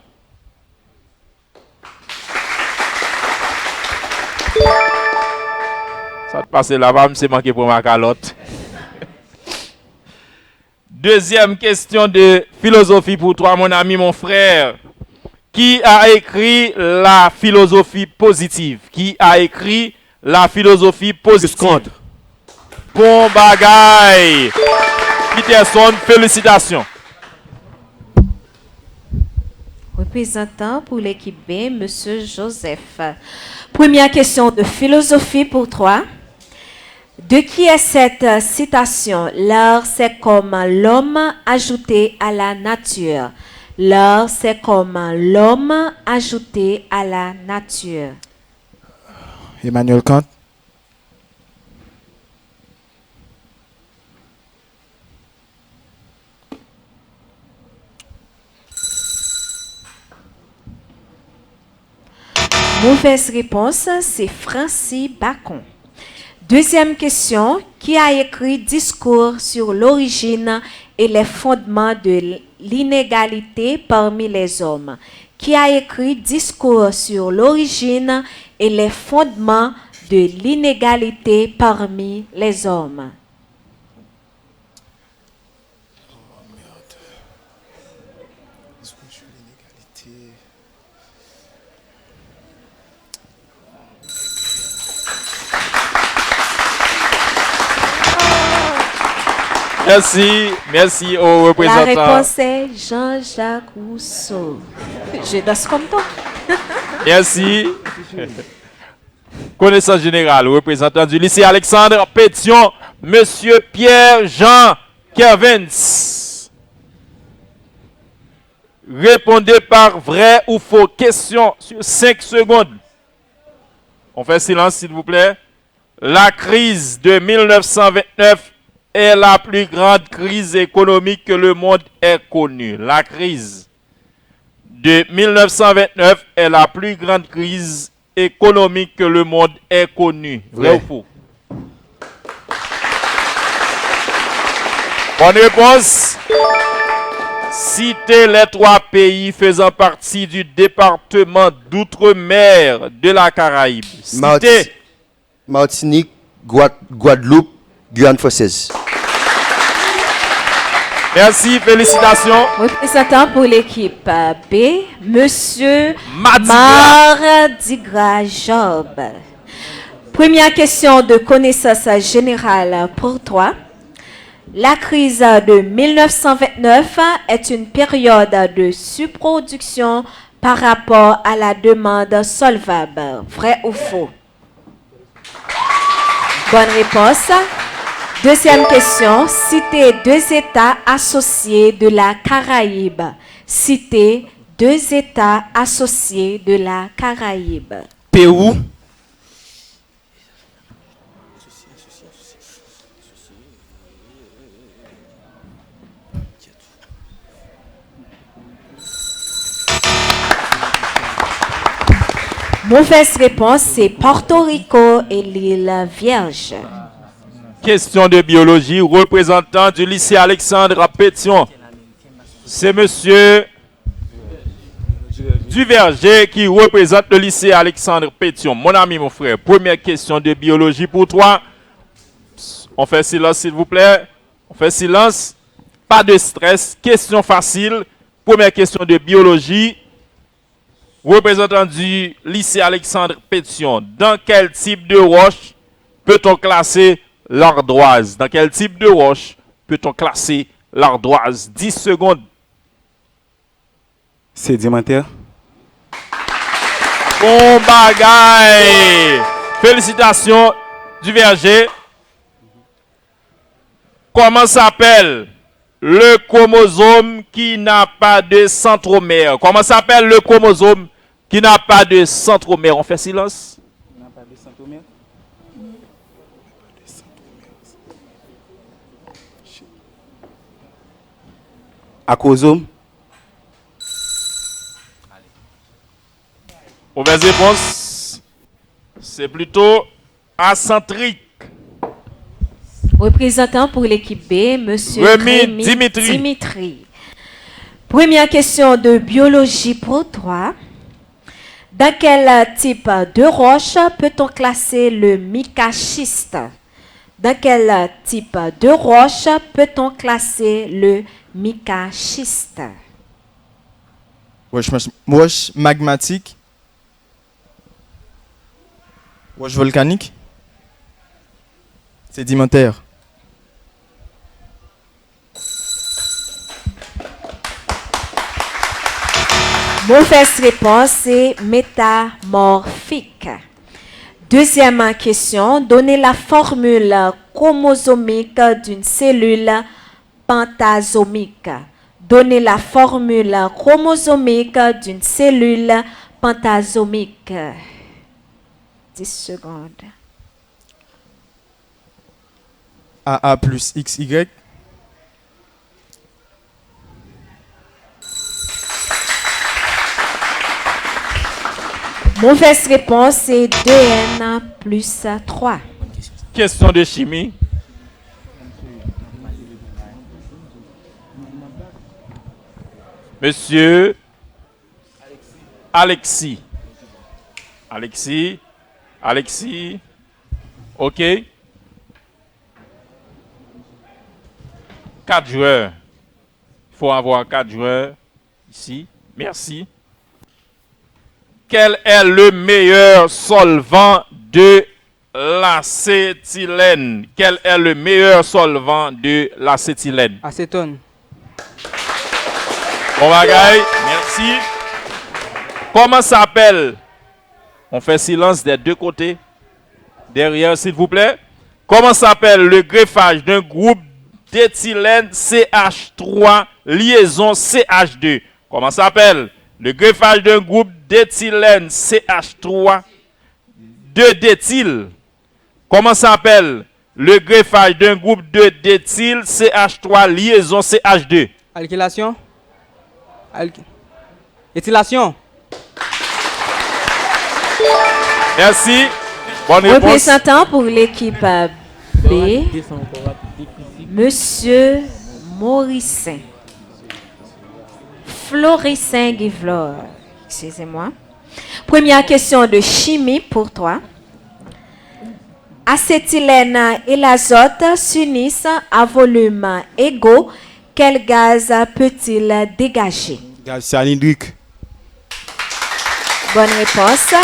Ça te passe là-bas, c'est manqué pour ma calotte. Deuxième question de philosophie pour toi, mon ami, mon frère. Qui a écrit la philosophie positive? Qui a écrit la philosophie positive? Bon bagay. Peterson, félicitations. Représentant pour l'équipe B, Monsieur Joseph. Première question de philosophie pour toi. De qui est cette citation? L'art, c'est comme l'homme ajouté à la nature. L'art, c'est comme l'homme ajouté à la nature. Emmanuel Kant. Mauvaise réponse, c'est Francis Bacon. Deuxième question, qui a écrit Discours sur l'origine et les fondements de l'inégalité parmi les hommes? Qui a écrit Discours sur l'origine et les fondements de l'inégalité parmi les hommes? Merci aux représentants. La réponse est Jean-Jacques Rousseau. Je danse comme toi. Merci. Connaissance générale, représentant du lycée Alexandre Pétion, Monsieur Pierre-Jean Kervins. Répondez par vrai ou faux. Question sur 5 secondes. On fait silence, s'il vous plaît. La crise de 1929 est la plus grande crise économique que le monde ait connue. La crise de 1929 est la plus grande crise économique que le monde ait connue. Vrai ou faux? Bonne réponse. Citez les 3 pays faisant partie du département d'outre-mer de la Caraïbe. Citez. Martinique, Guadeloupe, Guyane française. Merci, félicitations. Représentant pour l'équipe B, Monsieur Mardigra Job. Première question de connaissance générale pour toi. La crise de 1929 est une période de surproduction par rapport à la demande solvable. Vrai ou faux? Bonne réponse. Deuxième question. Citez 2 États associés de la Caraïbe. Citez 2 États associés de la Caraïbe. Pérou. Mauvaise réponse, c'est Porto Rico et l'île Vierge. Question de biologie, représentant du lycée Alexandre Pétion. C'est Monsieur Duverger qui représente le lycée Alexandre Pétion. Mon ami, mon frère, première question de biologie pour toi. On fait silence, s'il vous plaît. On fait silence. Pas de stress. Question facile. Première question de biologie. Représentant du lycée Alexandre Pétion. Dans quel type de roche peut-on classer l'ardoise? Dans quel type de roche peut-on classer l'ardoise? 10 secondes. Sédimentaire. Bon bagaille. Félicitations du verger. Comment s'appelle le chromosome qui n'a pas de centromère? Comment s'appelle le chromosome qui n'a pas de centromère? On fait silence. N'a pas de centromère. Acrosome. Mauvaise réponse. C'est plutôt acentrique. Représentant pour l'équipe B, Monsieur Rémi Dimitri. Première question de biologie pour toi. Dans quel type de roche peut-on classer le micaschiste? Dans quel type de roche peut-on classer le micaschiste? Roche magmatique. Roche volcanique. Sédimentaire. Mauvaise réponse, c'est métamorphique. Deuxième question, donnez la formule chromosomique d'une cellule pentasomique. Donnez la formule chromosomique d'une cellule pentasomique. 10 secondes. AA plus XY. Mauvaise réponse, c'est 2N plus 3. Question de chimie. Monsieur Alexis. Alexis. OK. 4 joueurs. Il faut avoir 4 joueurs ici. Merci. Quel est le meilleur solvant de l'acétylène? Quel est le meilleur solvant de l'acétylène? Acétone. Bon bagaille, merci. Comment s'appelle? On fait silence des deux côtés. Derrière, s'il vous plaît. Comment s'appelle le greffage d'un groupe d'éthylène CH3 liaison CH2? Comment s'appelle le greffage d'un groupe d'éthylène CH3 d'éthyle? Comment s'appelle le greffage d'un groupe d'éthyle CH3 liaison CH2? Alkylation. Éthylation. Merci. Bonne réponse. Représentant pour l'équipe B, Monsieur Mauricin. Floricin Guivlor. Excusez-moi. Première question de chimie pour toi. Acétylène et l'azote s'unissent à volume égaux. Quel gaz peut-il dégager? Gaz cyanhydrique. Bonne réponse.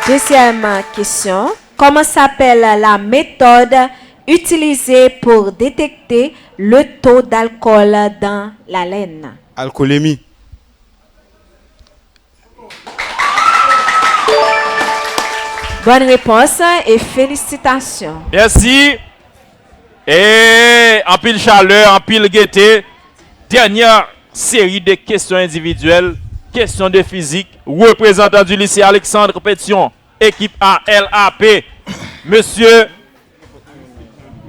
Deuxième question. Comment s'appelle la méthode utilisée pour détecter le taux d'alcool dans la laine? Alcoolémie. Bonne réponse et félicitations. Merci. Et en pile chaleur, en pile gaieté. Dernière série de questions individuelles. Questions de physique. Représentant du lycée Alexandre Pétion. Équipe A, LAP. Monsieur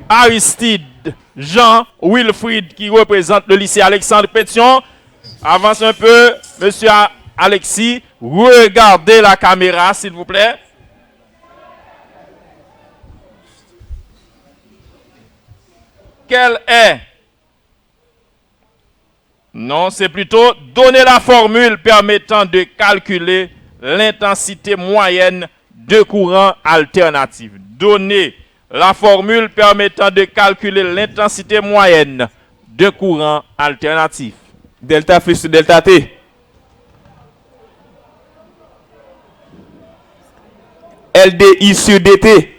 Aristide Jean Wilfried qui représente le lycée Alexandre Pétion. Avance un peu. Monsieur Alexis. Regardez la caméra, s'il vous plaît. Quelle est? Non, c'est plutôt donner la formule permettant de calculer l'intensité moyenne de courant alternatif. Donner la formule permettant de calculer l'intensité moyenne de courant alternatif. Delta plus delta T. LDI sur DT.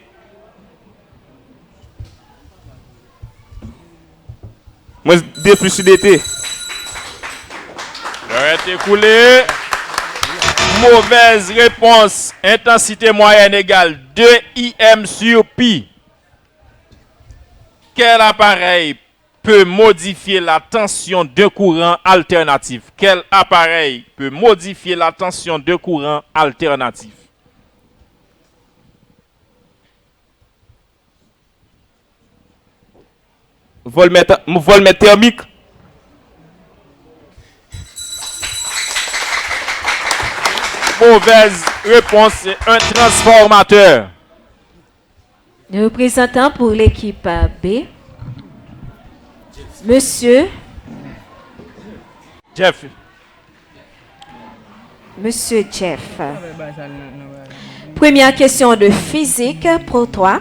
Moi, D plus sur DT. L'heure est écoulée. Mauvaise réponse. Intensité moyenne égale 2 IM sur pi. Quel appareil peut modifier la tension de courant alternatif? Quel appareil peut modifier la tension de courant alternatif? Volmètre thermique. Mauvaise réponse, c'est un transformateur. Le représentant pour l'équipe B, Monsieur Jeff. Première question de physique pour toi.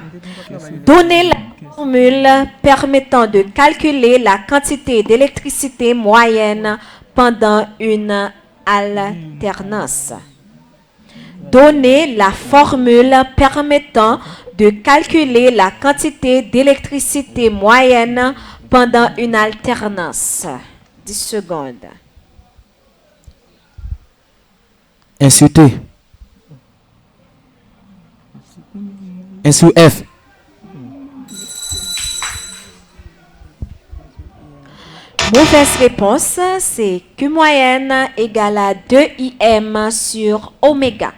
Donnez la formule permettant de calculer la quantité d'électricité moyenne pendant une alternance. Donnez la formule permettant de calculer la quantité d'électricité moyenne pendant une alternance. 10 secondes. Insulté. 1 sur F. Mauvaise réponse, c'est Q moyenne égale à 2IM sur oméga.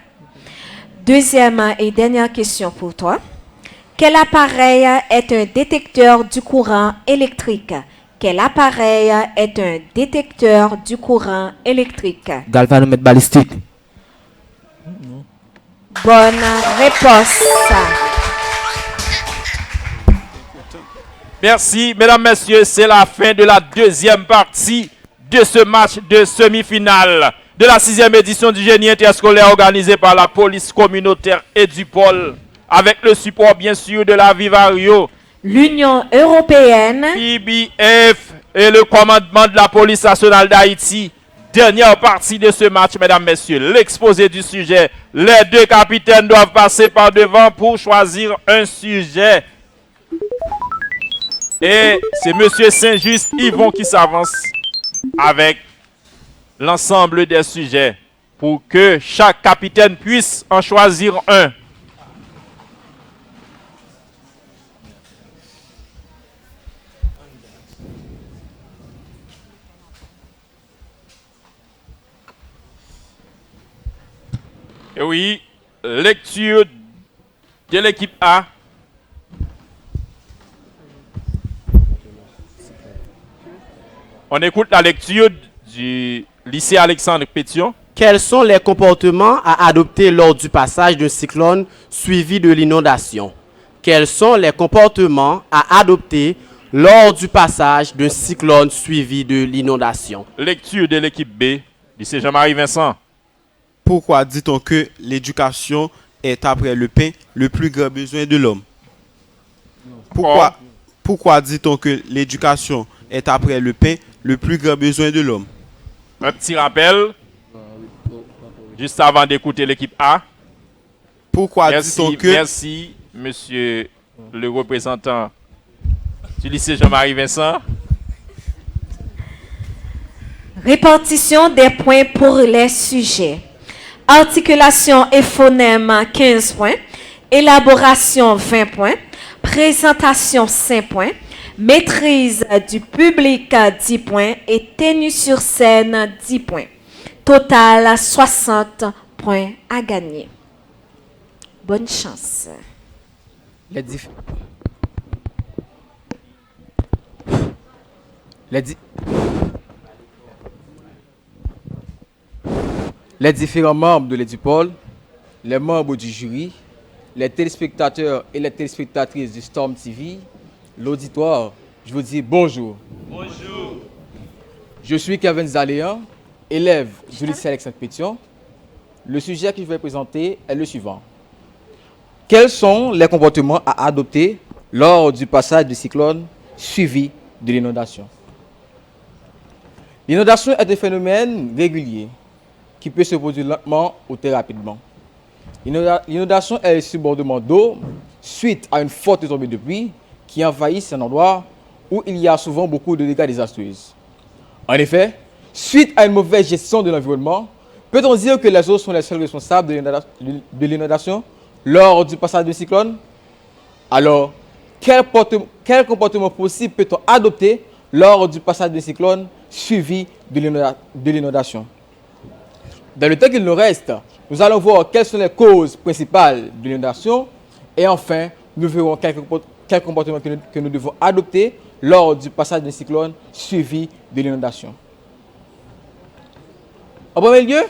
Deuxième et dernière question pour toi. Quel appareil est un détecteur du courant électrique? Quel appareil est un détecteur du courant électrique? Galvanomètre balistique. Bonne réponse. Merci, mesdames, messieurs. C'est la fin de la deuxième partie de ce match de semi-finale de la 6e édition du génie interscolaire organisé par la police communautaire et du pôle, avec le support, bien sûr, de la Vivario, l'Union européenne, IBF et le commandement de la police nationale d'Haïti. Dernière partie de ce match, mesdames, messieurs. L'exposé du sujet. Les deux capitaines doivent passer par devant pour choisir un sujet. Et c'est monsieur Saint-Just Yvon qui s'avance avec l'ensemble des sujets pour que chaque capitaine puisse en choisir un. Et oui, lecture de l'équipe A. On écoute la lecture du lycée Alexandre Pétion. Quels sont les comportements à adopter lors du passage d'un cyclone suivi de l'inondation? Quels sont les comportements à adopter lors du passage d'un cyclone suivi de l'inondation? Lecture de l'équipe B, lycée Jean-Marie Vincent. Pourquoi dit-on que l'éducation est après le pain le plus grand besoin de l'homme? Pourquoi dit-on que l'éducation est après le pain le plus grand besoin de l'homme? Un petit rappel, juste avant d'écouter l'équipe A. Pourquoi dit-on que... Merci, monsieur le représentant du lycée Jean-Marie Vincent. Répartition des points pour les sujets. Articulation et phonème 15 points. Élaboration 20 points. Présentation 5 points. Maîtrise du public 10 points et tenue sur scène 10 points. Total 60 points à gagner. Bonne chance. Les différents membres de l'Édupol, les membres du jury, les téléspectateurs et les téléspectatrices du Storm TV, l'auditoire, je vous dis bonjour. Bonjour. Je suis Kevin Zaléan, élève du lycée Alexandre Pétion. Le sujet que je vais présenter est le suivant. Quels sont les comportements à adopter lors du passage du cyclone suivi de l'inondation? L'inondation est un phénomène régulier qui peut se produire lentement ou très rapidement. L'inondation est le subordement d'eau suite à une forte tombée de pluie qui envahissent un endroit où il y a souvent beaucoup de dégâts désastreux. En effet, suite à une mauvaise gestion de l'environnement, peut-on dire que les eaux sont les seuls responsables de l'inondation lors du passage du cyclone? Alors, quel comportement possible peut-on adopter lors du passage du cyclone suivi de l'inondation? Dans le temps qu'il nous reste, nous allons voir quelles sont les causes principales de l'inondation et enfin, nous verrons quel comportement que nous devons adopter lors du passage d'un cyclone suivi de l'inondation. En premier lieu,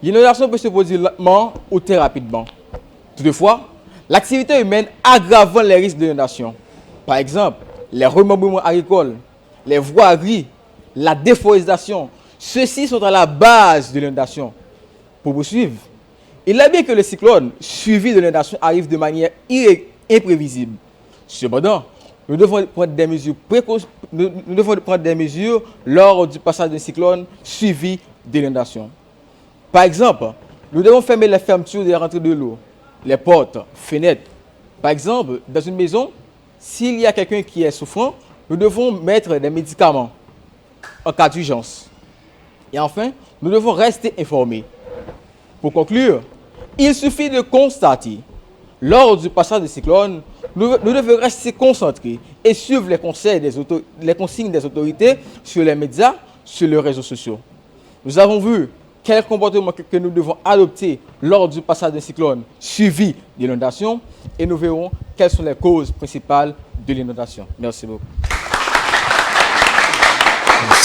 l'inondation peut se produire lentement ou très rapidement. Toutefois, l'activité humaine aggrave les risques d'inondation. Par exemple, les remembrements agricoles, les voiries, la déforestation, ceux-ci sont à la base de l'inondation. Pour poursuivre, il est bien que le cyclone suivi de l'inondation arrive de manière imprévisible. Cependant, nous devons prendre des mesures nous devons prendre des mesures lors du passage d'un cyclone suivi d'inondations. Par exemple, nous devons fermer les fermetures des rentrées de l'eau, les portes, fenêtres. Par exemple, dans une maison, s'il y a quelqu'un qui est souffrant, nous devons mettre des médicaments en cas d'urgence. Et enfin, nous devons rester informés. Pour conclure, il suffit de constater, lors du passage du cyclone, nous devons rester concentrés et suivre les consignes des autorités sur les médias, sur les réseaux sociaux. Nous avons vu quel comportement que nous devons adopter lors du passage d'un cyclone suivi d'inondation et nous verrons quelles sont les causes principales de l'inondation. Merci beaucoup.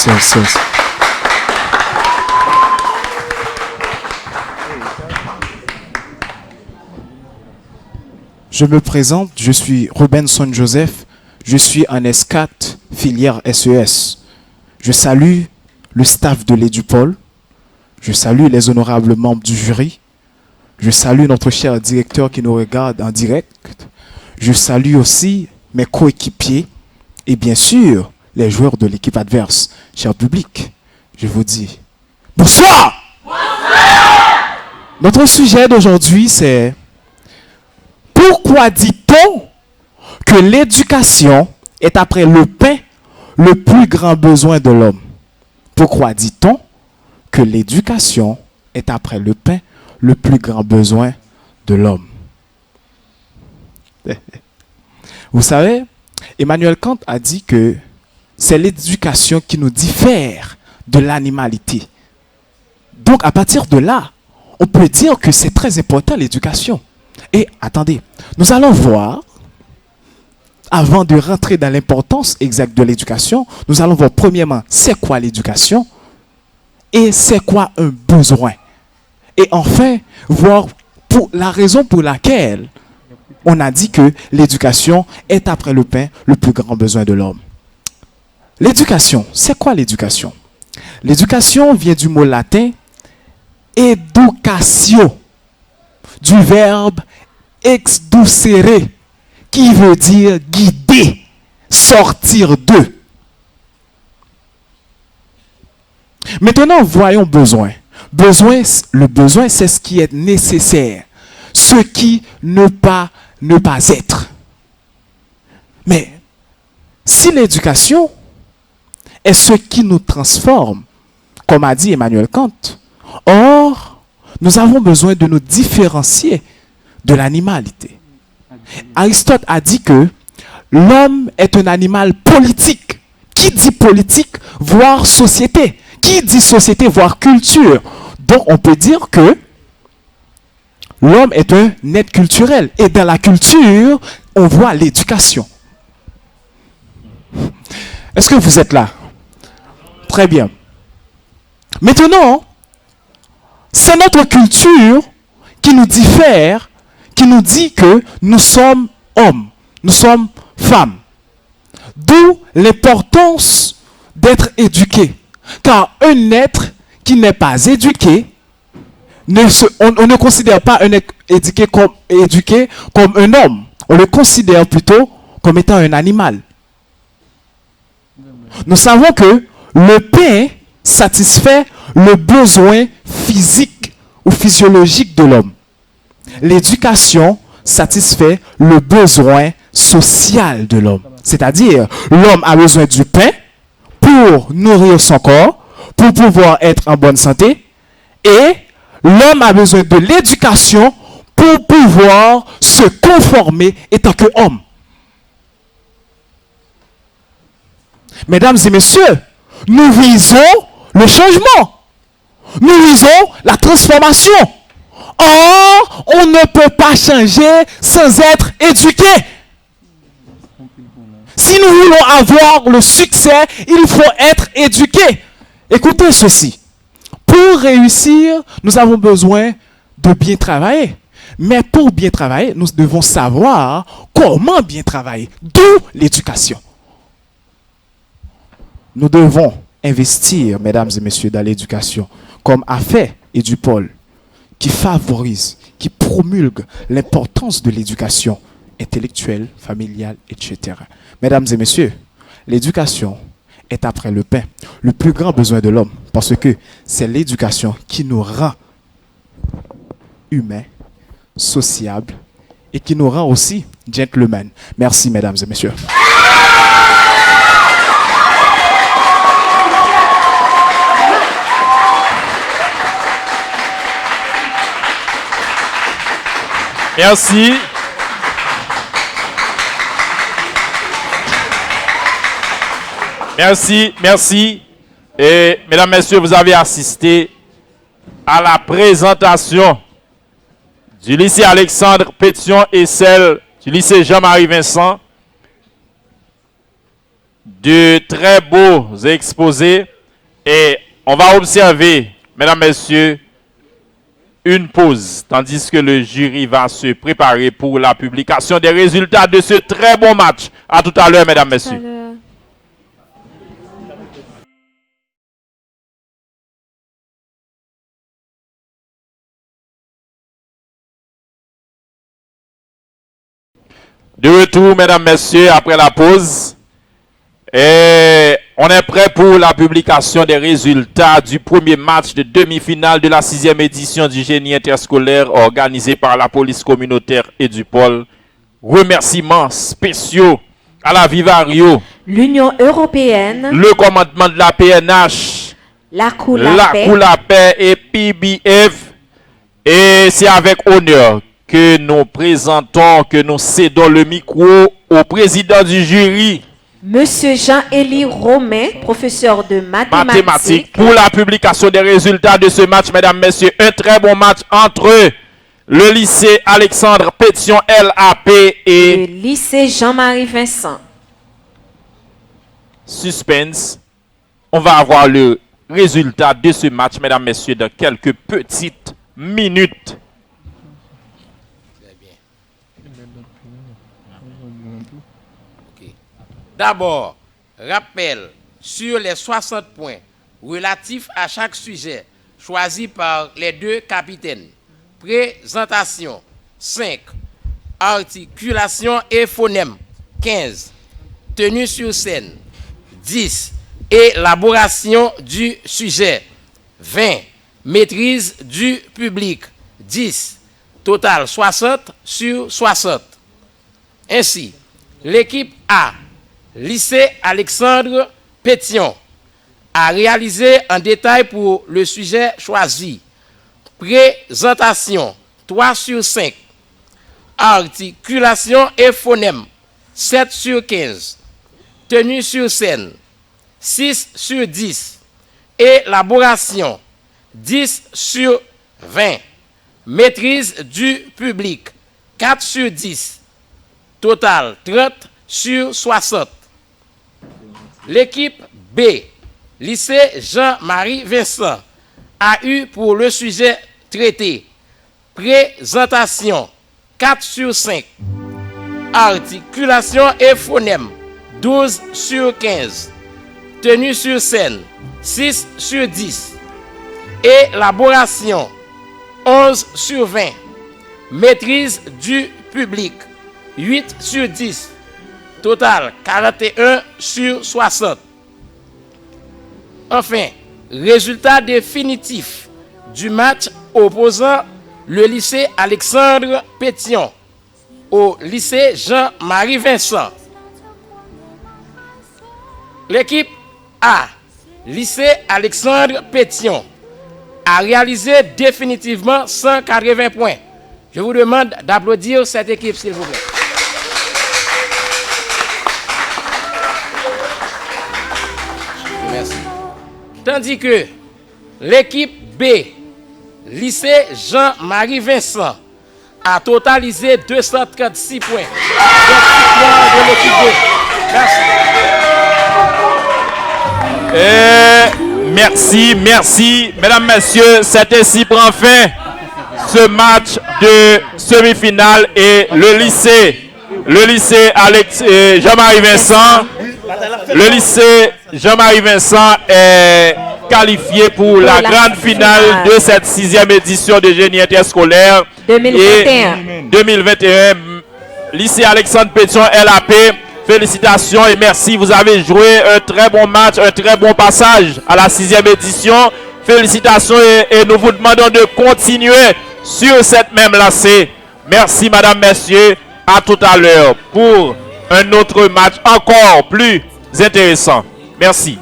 Merci. Je me présente, je suis Robinson Joseph, je suis en S4 filière SES. Je salue le staff de l'Édupol, je salue les honorables membres du jury, je salue notre cher directeur qui nous regarde en direct, je salue aussi mes coéquipiers et bien sûr les joueurs de l'équipe adverse. Cher public, je vous dis bonsoir! Notre sujet d'aujourd'hui c'est: pourquoi dit-on que l'éducation est après le pain le plus grand besoin de l'homme? Pourquoi dit-on que l'éducation est après le pain le plus grand besoin de l'homme? Vous savez, Emmanuel Kant a dit que c'est l'éducation qui nous diffère de l'animalité. Donc à partir de là, on peut dire que c'est très important l'éducation. Et attendez, nous allons voir, avant de rentrer dans l'importance exacte de l'éducation, nous allons voir premièrement c'est quoi l'éducation et c'est quoi un besoin. Et enfin, voir pour la raison pour laquelle on a dit que l'éducation est après le pain le plus grand besoin de l'homme. L'éducation, c'est quoi l'éducation? L'éducation vient du mot latin educatio, du verbe exducere, qui veut dire guider, sortir d'eux. Maintenant, voyons besoin. Le besoin, c'est ce qui est nécessaire, ce qui ne pas être. Mais si l'éducation est ce qui nous transforme, comme a dit Emmanuel Kant, or, nous avons besoin de nous différencier de l'animalité. Aristote a dit que l'homme est un animal politique. Qui dit politique, voire société. Qui dit société, voire culture. Donc on peut dire que l'homme est un être culturel. Et dans la culture, on voit l'éducation. Est-ce que vous êtes là? Très bien. Maintenant, c'est notre culture qui nous diffère, qui nous dit que nous sommes hommes, nous sommes femmes. D'où l'importance d'être éduqué. Car un être qui n'est pas éduqué, on ne considère pas un être éduqué comme un homme. On le considère plutôt comme étant un animal. Nous savons que le pain satisfait le besoin physique ou physiologique de l'homme. L'éducation satisfait le besoin social de l'homme. C'est-à-dire, l'homme a besoin du pain pour nourrir son corps, pour pouvoir être en bonne santé, et l'homme a besoin de l'éducation pour pouvoir se conformer étant qu'homme. Mesdames et messieurs, nous visons le changement. Nous visons la transformation. Or, on ne peut pas changer sans être éduqué. Si nous voulons avoir le succès, il faut être éduqué. Écoutez ceci. Pour réussir, nous avons besoin de bien travailler. Mais pour bien travailler, nous devons savoir comment bien travailler. D'où l'éducation. Nous devons investir, mesdames et messieurs, dans l'éducation, comme a fait Édupol, qui favorise, qui promulgue l'importance de l'éducation intellectuelle, familiale, etc. Mesdames et messieurs, l'éducation est après le pain, le plus grand besoin de l'homme, parce que c'est l'éducation qui nous rend humains, sociables et qui nous rend aussi gentlemen. Merci, mesdames et messieurs. Merci. Merci. Et mesdames, messieurs, vous avez assisté à la présentation du lycée Alexandre Pétion et celle du lycée Jean-Marie Vincent. De très beaux exposés. Et on va observer, mesdames, messieurs, une pause, tandis que le jury va se préparer pour la publication des résultats de ce très bon match. À tout à l'heure, mesdames, messieurs. De retour, mesdames, messieurs, après la pause. Et on est prêt pour la publication des résultats du premier match de demi-finale de la 6e édition du génie interscolaire organisé par la police communautaire et du pôle. Remerciements spéciaux à la Vivario, l'Union européenne, le commandement de la PNH, la Paix et PBF. Et c'est avec honneur que nous présentons, que nous cédons le micro au président du jury, Monsieur Jean-Élie Romain, professeur de mathématiques, pour la publication des résultats de ce match, mesdames, messieurs. Un très bon match entre le lycée Alexandre Pétion LAP et le lycée Jean-Marie Vincent. Suspense. On va avoir le résultat de ce match, mesdames, messieurs, dans quelques petites minutes. D'abord, rappel sur les 60 points relatifs à chaque sujet choisi par les deux capitaines. Présentation 5. Articulation et phonème 15. Tenue sur scène 10. Élaboration du sujet 20. Maîtrise du public 10. Total 60 sur 60. Ainsi, l'équipe A, lycée Alexandre Pétion, a réalisé en détail pour le sujet choisi. Présentation 3 sur 5. Articulation et phonème 7 sur 15. Tenue sur scène 6 sur 10. Élaboration 10 sur 20. Maîtrise du public 4 sur 10. Total 30 sur 60. L'équipe B, lycée Jean-Marie Vincent, a eu pour le sujet traité présentation 4 sur 5. Articulation et phonème 12 sur 15. Tenue sur scène 6 sur 10. Élaboration 11 sur 20. Maîtrise du public 8 sur 10. Total 41 sur 60. Enfin, résultat définitif du match opposant le lycée Alexandre Pétion au lycée Jean-Marie Vincent. L'équipe A, lycée Alexandre Pétion, a réalisé définitivement 180 points. Je vous demande d'applaudir cette équipe, s'il vous plaît. Merci. Tandis que l'équipe B, lycée Jean-Marie Vincent, a totalisé 236 points. De l'équipe B. Merci. Merci. Mesdames, messieurs, c'est ainsi prend fin ce match de semi-finale et le lycée Jean-Marie Vincent. Le lycée Jean-Marie Vincent est qualifié pour la grande finale de cette 6e édition de génie interscolaire 2021. lycée Alexandre Pétion LAP. Félicitations et merci. Vous avez joué un très bon match, un très bon passage à la 6e édition. Félicitations et nous vous demandons de continuer sur cette même lancée. Merci, madame, messieurs. À tout à l'heure pour un autre match encore plus intéressant. Merci.